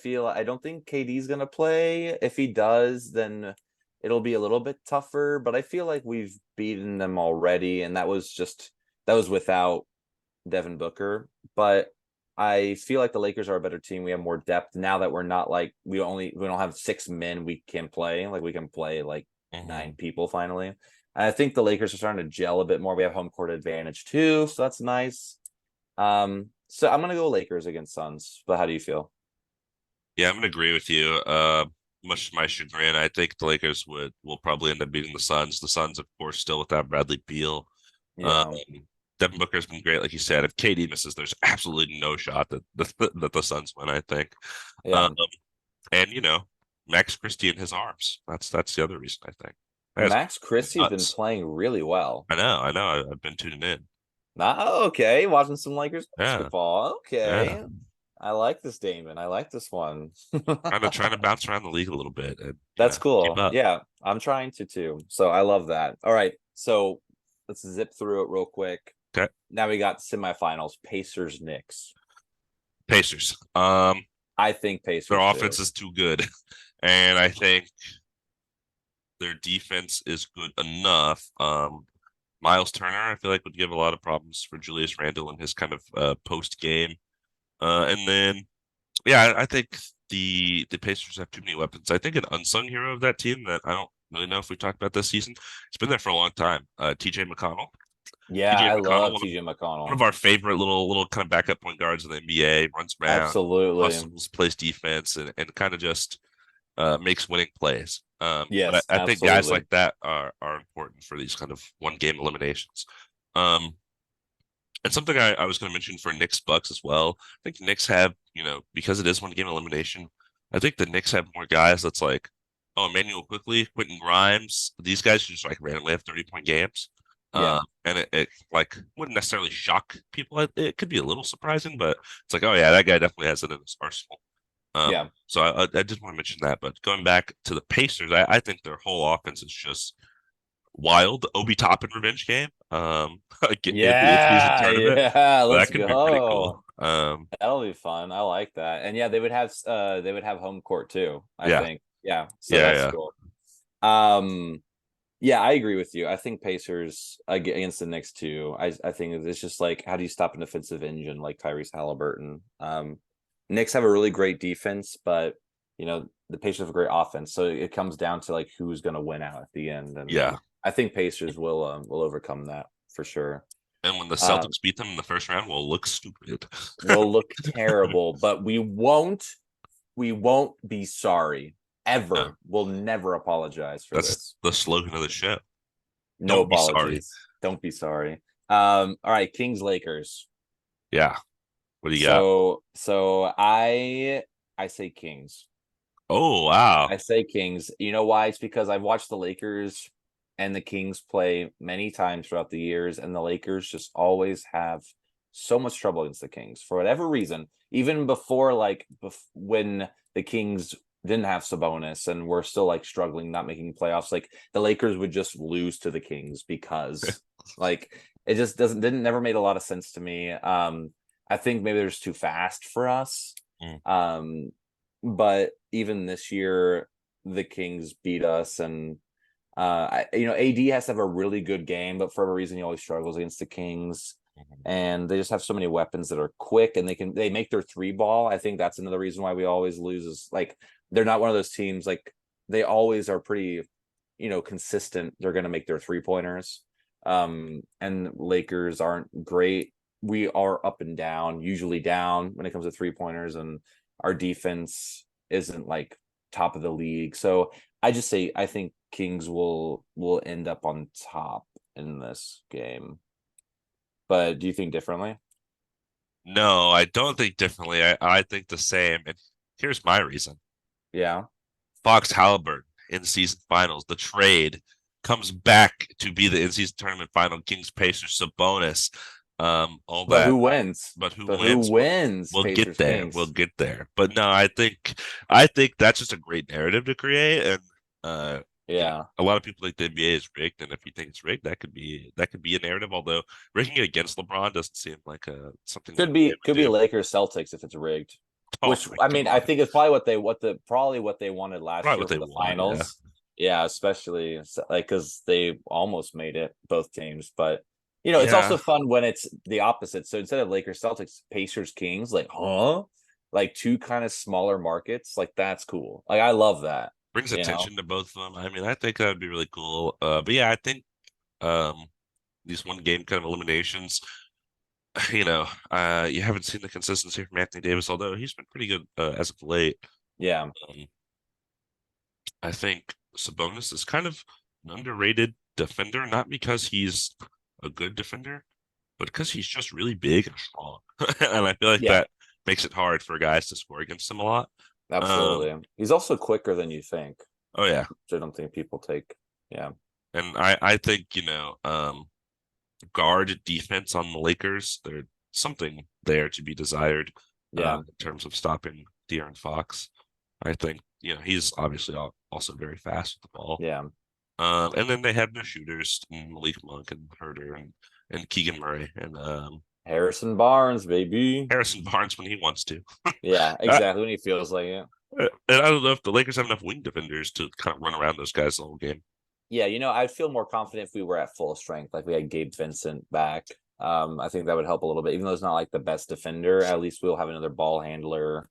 B: don't think KD's gonna play. If he does, then it'll be a little bit tougher. But I feel like we've beaten them already, and that was without Devin Booker. But I feel like the Lakers are a better team. We have more depth now that we're not like we don't have 6 men we can play. Like we can play like
A: Hmm.
B: 9 people finally. I think the Lakers are starting to gel a bit more. We have home court advantage too, so that's nice. So I'm gonna go Lakers against Suns. But how do you feel?
A: Yeah, I'm gonna agree with you. Much to my chagrin, I think the Lakers will probably end up beating the Suns. The Suns, of course, still without Bradley Beal. Um,
B: Yeah,
A: Devin Booker's been great, like you said. If KD misses, there's absolutely no shot that that the Suns win, I think. Um,
B: yeah.
A: and Max Christie in his arms. That's the other reason I think. That's
B: Max Christie's been
A: nuts.
B: playing really well.
A: I know. I've been tuning in.
B: Okay, watching some Lakers
A: Yeah,
B: basketball.
A: yeah.
B: Okay, I like this, Damon. I like this one.
A: Trying to bounce around the league a little bit and
B: That's
A: keep
B: cool.
A: up.
B: Yeah, I'm trying to too. So I love that. All right, so let's zip through it real quick.
A: Okay,
B: Now we got semifinals: Pacers, Knicks.
A: Pacers.
B: I think
A: Their
B: Pacers too.
A: offense is too good, and I think their defense is good enough. Miles Turner, I feel like would give a lot of problems for Julius Randle in his kind of post game. And then yeah, I think the Pacers have too many weapons. I think an unsung hero of that team that I don't really know if we talked about this season. It's been there for a long time. TJ McConnell.
B: Yeah,
A: TJ
B: I
A: McConnell,
B: love TJ
A: one of
B: McConnell.
A: our favorite little kind of backup point guards in the NBA, runs around,
B: Absolutely.
A: hustles, plays defense, and kind of just makes winning plays. But
B: Yes,
A: I think guys
B: absolutely.
A: like that are important for these kind of one game eliminations. Um, and something I was going to mention for Knicks Bucks as well. I think the Knicks have, because it is one game elimination, I think the Knicks have more guys that's like, oh, Emmanuel quickly, Quentin Grimes. These guys just like randomly have 30-point games.
B: Yeah,
A: And it like wouldn't necessarily shock people. It could be a little surprising, but it's like, oh yeah, that guy definitely has it in his arsenal.
B: yeah,
A: So I did want to mention that, but going back to the Pacers, I think their whole offense is just wild. Obi Toppin revenge game, in the in-season
B: yeah,
A: tournament.
B: yeah.
A: That
B: Let's
A: could be pretty cool.
B: go. That'll be fun. I like that. And yeah, they would have home court too, I
A: Yeah,
B: think. Yeah, so
A: yeah,
B: that's
A: yeah,
B: cool. Um, yeah, I agree with you. I think Pacers against the Knicks too. I think it's just like how do you stop an offensive engine like Tyrese Halliburton? Knicks have a really great defense, but the Pacers have a great offense. So it comes down to like who's going to win out at the end, and
A: yeah.
B: I think Pacers will overcome that for sure.
A: And when the
B: Um,
A: Celtics beat them in the first round, we'll look stupid.
B: will look terrible, but we won't be sorry
A: No,
B: ever. We'll never apologize for
A: that's
B: this.
A: the slogan of the show.
B: No
A: Don't be sorry.
B: apologies. Don't be sorry. All right, Kings Lakers.
A: Yeah. What do you got?
B: So I say Kings.
A: Oh wow.
B: I say Kings. You know why? It's because I've watched the Lakers and the Kings play many times throughout the years, and the Lakers just always have so much trouble against the Kings for whatever reason. Even before, like, when the Kings didn't have Sabonis and we're still like struggling, not making playoffs, like the Lakers would just lose to the Kings because like it just didn't never made a lot of sense to me. I think maybe they're just too fast for us.
A: Mm.
B: But even this year, the Kings beat us, and AD has to have a really good game, but for a reason he always struggles against the Kings. And they just have so many weapons that are quick, and they make their three ball. I think that's another reason why we always lose, is like they're not one of those teams, like they always are pretty, consistent. They're going to make their 3-pointers. And Lakers aren't great. We are up and down, usually down when it comes to 3-pointers, and our defense isn't like top of the league. So I just say I think Kings will end up on top in this game. But do you think differently?
A: No, I don't think differently. I think the same. And here's my reason.
B: Yeah.
A: Fox Halliburton in season finals, the trade comes back to be the in-season tournament final. Kings Pacers Sabonis, all
B: But
A: that.
B: who wins?
A: But who
B: But who
A: wins?
B: wins?
A: We'll get
B: Pacers
A: there. We'll
B: Kings.
A: get there. But no, I think that's just a great narrative to create, and
B: Yeah.
A: a lot of people think the NBA is rigged, and if you think it's rigged, that could be a narrative. Although rigging it against LeBron doesn't seem like something the
B: Could
A: NBA
B: be
A: would do.
B: Lakers Celtics if it's rigged.
A: Oh
B: Which
A: my
B: I mean, I
A: God,
B: think is probably what they wanted last
A: probably
B: year
A: what they
B: for the
A: want. Yeah,
B: finals. Yeah, especially like because they almost made it, both teams. But it's
A: yeah.
B: also fun when it's the opposite. So instead of Lakers Celtics, Pacers Kings, like, huh? Like two kind of smaller markets. Like that's cool. Like I love that.
A: Brings
B: You know?
A: attention to both of them. I mean, I think that would be really cool. But yeah, I think um, these one game kind of eliminations, you haven't seen the consistency from Anthony Davis, although he's been pretty good as of late.
B: Yeah.
A: Um, I think Sabonis is kind of an underrated defender, not because he's a good defender, but because he's just really big and strong. And I feel like
B: Yeah.
A: that makes it hard for guys to score against him a lot. Um,
B: Absolutely. He's also quicker than you think,
A: oh yeah.
B: which I don't think people take. Yeah.
A: And I think, guard defense on the Lakers, there's something there to be desired
B: Yeah.
A: in terms of stopping De'Aaron Fox. I think, he's obviously also very fast with the ball.
B: Yeah.
A: And then they have their shooters, Malik Monk and Herter and Keegan Murray and
B: Harrison Barnes, baby.
A: Harrison Barnes when he wants to.
B: Yeah,
A: I,
B: exactly. When he feels like it.
A: and I don't know if the Lakers have enough wing defenders to kind of run around those guys the whole game.
B: Yeah, I'd feel more confident if we were at full strength, like we had Gabe Vincent back. I think that would help a little bit, even though he's not like the best defender. At least we'll have another ball handler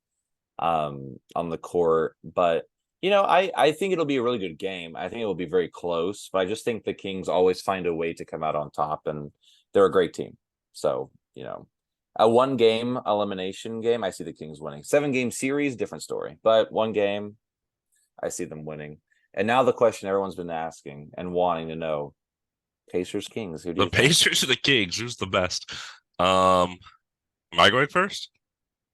B: on the court. But I think it'll be a really good game. I think it will be very close, but I just think the Kings always find a way to come out on top, and they're a great team. So, a one game elimination game, I see the Kings winning. 7-game series, different story. But one game, I see them winning. And now the question everyone's been asking and wanting to know: Pacers Kings. Who do
A: The
B: you think?
A: Pacers or the Kings, who's the best? Am I going first?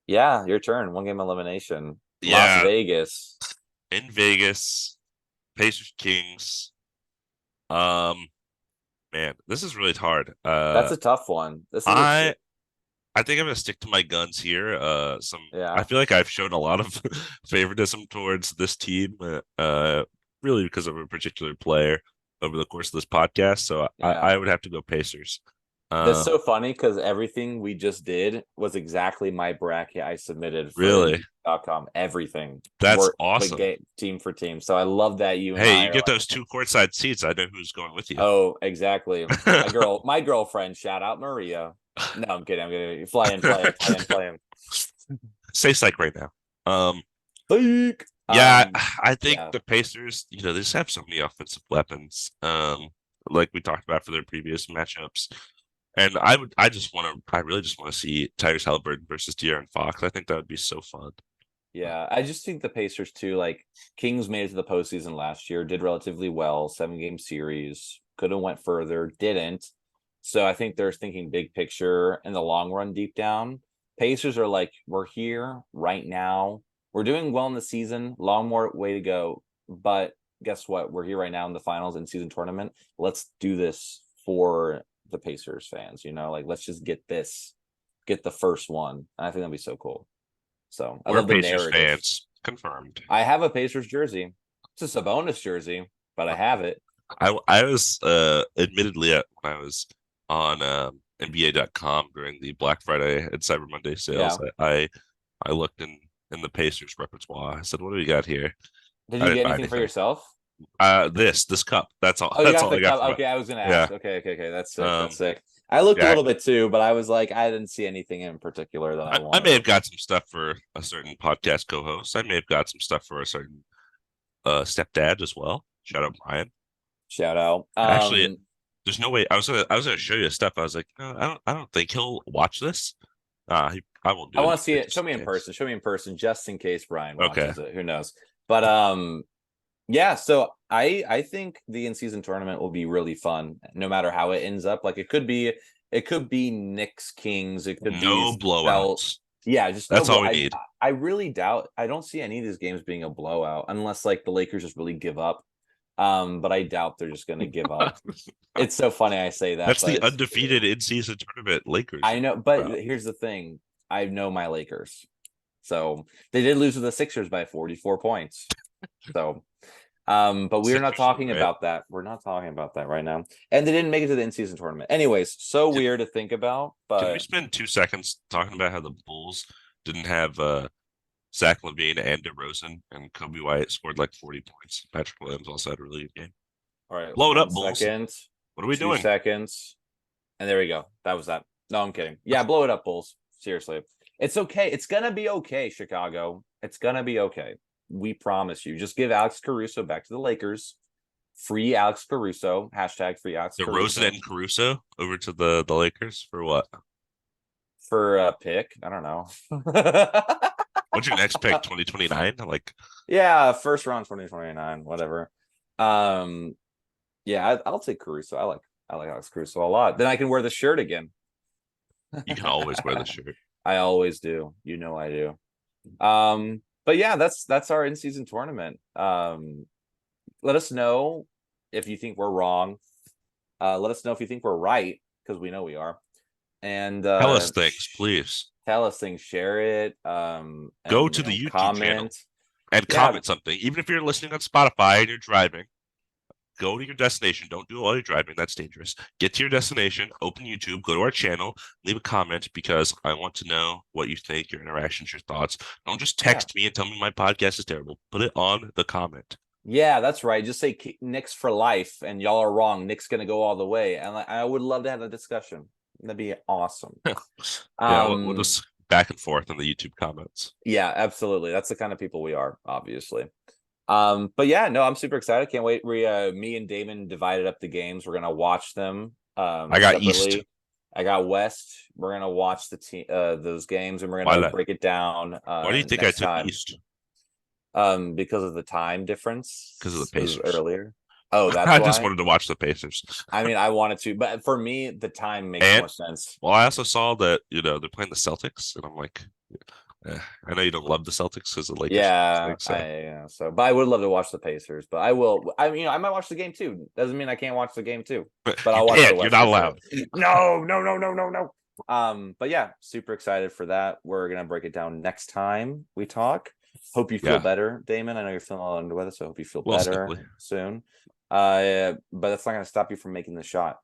B: Yeah, your turn. 1-game elimination. Las
A: Yeah,
B: Vegas.
A: in Vegas, Pacers Kings. Um, man, this is really hard.
B: That's a tough one. This is
A: I I think I'm gonna stick to my guns here. I
B: yeah,
A: feel like I've shown a lot of favoritism towards this team, really because of a particular player over the course of this podcast. So
B: yeah.
A: I would have to go Pacers.
B: That's
A: Um,
B: so funny because everything we just did was exactly my bracket I submitted for
A: really,
B: NBA.com. Everything
A: that's
B: worked like
A: awesome.
B: team for team. So I love that you and
A: Hey,
B: I
A: you
B: are
A: get
B: like,
A: those two courtside seats. I know who's going with you.
B: oh, exactly. My girlfriend, shout out Maria. No, I'm kidding. I'm kidding. Fly in, fly in, fly in, fly in.
A: Say psych right now.
B: Psych.
A: Yeah, I think
B: Yeah,
A: the Pacers, they just have so many offensive weapons. Like we talked about for their previous matchups. And I really just want to see Tyrese Halliburton versus De'Aaron Fox. I think that would be so fun.
B: yeah. I just think the Pacers too, like Kings made it to the postseason last year, did relatively well, 7-game series, could have went further, didn't. So I think they're thinking big picture in the long run, deep down. Pacers are like, we're here right now. We're doing well in the season, long more way to go, but guess what? We're here right now in the finals in season tournament. Let's do this for the Pacers fans, like let's just get the first one. And I think that'd be so cool. So I
A: We're
B: love the
A: Pacers
B: narrative.
A: fans. Confirmed.
B: I have a Pacers jersey. It's a bonus jersey, but I have it.
A: I was admittedly when I was on NBA.com during the Black Friday and Cyber Monday sales,
B: Yeah.
A: I looked in the Pacers repertoire. I said, "What do we got here?"
B: Did
A: I
B: you
A: didn't
B: get
A: buy
B: anything for
A: anything.
B: yourself?
A: This cup. That's all.
B: Oh, you
A: That's
B: got
A: all
B: the
A: I got
B: cup.
A: from it.
B: Okay, I was gonna
A: Yeah.
B: ask. Okay. That's sick. That's
A: Um.
B: sick. I looked a
A: Yeah.
B: little bit too, but I was like, I didn't see anything in particular that I
A: I may
B: wanted.
A: have got some stuff for a certain podcast co-host. I may have got some stuff for a certain stepdad as well. Shout out Brian.
B: Shout out.
A: Actually, there's no way. I was gonna show you stuff. I was like, no, I don't think he'll watch this. I won't do
B: I
A: it
B: want to see
A: anyway,
B: it.
A: just
B: Show
A: in
B: me in
A: case.
B: person. Show me in person, just in case Brian
A: Okay.
B: watches it. Who knows? But yeah. So I think the in season tournament will be really fun, no matter how it ends up. Like it could be Knicks Kings. It could be
A: No
B: Belt.
A: blowouts.
B: Yeah, just no
A: That's all
B: blow.
A: we
B: I
A: need.
B: I really doubt. I don't see any of these games being a blowout unless like the Lakers just really give up. But I doubt they're just going to give up. It's so funny I say that,
A: That's
B: but
A: the
B: it's
A: undefeated in-season tournament Lakers
B: I
A: you're
B: know.
A: talking
B: But
A: about.
B: here's the thing: I know my Lakers, so they did lose to the Sixers by 44 points. So, but we're not
A: Sixers are
B: talking
A: great.
B: about that. We're not talking about that right now. And they didn't make it to the in-season tournament. Anyways, so
A: Can,
B: weird to think about,
A: can we
B: but
A: spend 2 seconds talking about how the Bulls didn't have Zach LaVine and DeRozan and Kobe White scored like 40 points. Patrick Williams also had a really good game.
B: all right,
A: Blow it up,
B: one
A: Bulls.
B: second,
A: What are we
B: two
A: doing?
B: seconds, and there we go. That was that. No, I'm kidding. Yeah, blow it up, Bulls. Seriously, it's okay. It's gonna be okay, Chicago. It's gonna be okay. We promise you. Just give Alex Caruso back to the Lakers. Free Alex Caruso. Hashtag free Alex
A: DeRozan
B: Caruso
A: and Caruso over to the Lakers for what?
B: for a pick. I don't know.
A: What's your next pick? 2029? Like,
B: Yeah, first round 2029, whatever. Um, yeah, I'll take Caruso. I like Alex Caruso a lot. Then I can wear the shirt again.
A: you can always wear the shirt.
B: I always do. I do. But yeah, that's our in-season tournament. Let us know if you think we're wrong. Let us know if you think we're right, because we know we are. And
A: Tell us things, please.
B: tell us things, share it,
A: Go
B: and
A: to the YouTube channel
B: comment.
A: and
B: Yeah,
A: comment something. Even if you're listening on Spotify and you're driving, go to your destination. Don't do it while you're driving. That's dangerous. Get to your destination, open YouTube, go to our channel, leave a comment because I want to know what you think, your interactions, your thoughts. Don't just
B: yeah.
A: text me and tell me my podcast is terrible. Put it on the comment.
B: Yeah, that's right. Just say Knicks for life, and y'all are wrong. Knicks gonna go all the way, and I would love to have a discussion. That'd be awesome.
A: Yeah, we'll just back and forth in the YouTube comments.
B: Yeah, absolutely. That's the kind of people we are, obviously. But yeah, no, I'm super excited. Can't wait. Me and Damon divided up the games. We're gonna watch them.
A: I got
B: Separately.
A: East.
B: I got West. We're gonna watch those games, and we're
A: Why,
B: gonna break it down.
A: why do you think I
B: Next
A: took
B: time.
A: East?
B: Because of the time difference.
A: Because of the
B: It was
A: Pacers.
B: earlier. Oh, that's
A: I
B: why.
A: just wanted to watch the Pacers.
B: I mean, I wanted to, but for me, the time makes
A: And
B: more sense.
A: well, I also saw that they're playing the Celtics, and I'm like, I know you don't love the Celtics because the Lakers.
B: Yeah,
A: So.
B: but I would love to watch the Pacers, but I will. I might watch the game too. Doesn't mean I can't watch the game too, but I'll watch the
A: You're
B: West
A: not
B: for sure.
A: allowed.
B: No. But yeah, super excited for that. We're gonna break it down next time we talk. Hope you feel better, Damon. I know you're feeling a little under the weather, so I hope you feel better
A: Simply.
B: soon. But that's not gonna stop you from making the shot.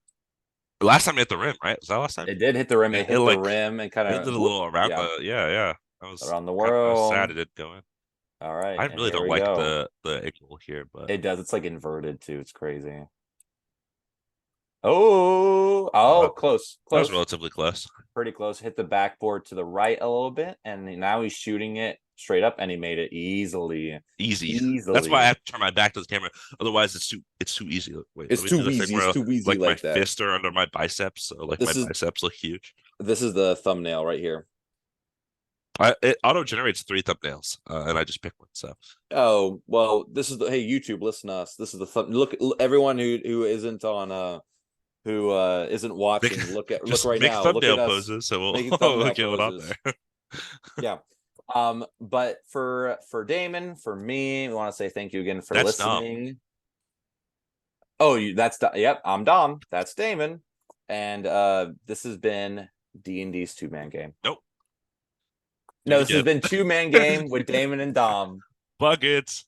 A: Last time it hit the rim, right? Was that last time?
B: It did hit the rim. It hit the rim and kind
A: It
B: of
A: did a little around
B: yeah,
A: yeah. I was
B: around the
A: kind of
B: world.
A: sad it didn't go in.
B: All right,
A: I
B: and
A: really
B: here
A: don't
B: we
A: like
B: go.
A: the angle here, but
B: It does. It's like inverted too. It's crazy. Oh, close.
A: That was relatively close.
B: Pretty close. Hit the backboard to the right a little bit, and now he's shooting it straight up, and he made it easily.
A: Easy. That's why I have to turn my back to the camera. Otherwise, it's too easy. Wait,
B: It's too easy. It's too easy
A: like my
B: that.
A: fists are under my biceps, so like my biceps look huge.
B: This is the thumbnail right here.
A: It auto generates 3 thumbnails, and I just pick one. So.
B: Oh well, this is the YouTube. Listen to us. This is the look. Everyone who isn't on who isn't watching. Look right now.
A: Thumbnail
B: Look at us
A: poses, so we'll
B: making thumbnail
A: get one on
B: poses.
A: there.
B: Yeah. But for Damon, for me, we want to say thank you again for
A: That's Dom.
B: listening. Oh, yep, I'm Dom. That's Damon. And this has been D&D's two-man game.
A: Nope. Do
B: No,
A: it
B: this has
A: again.
B: been two-man game with Damon and Dom.
A: Buckets.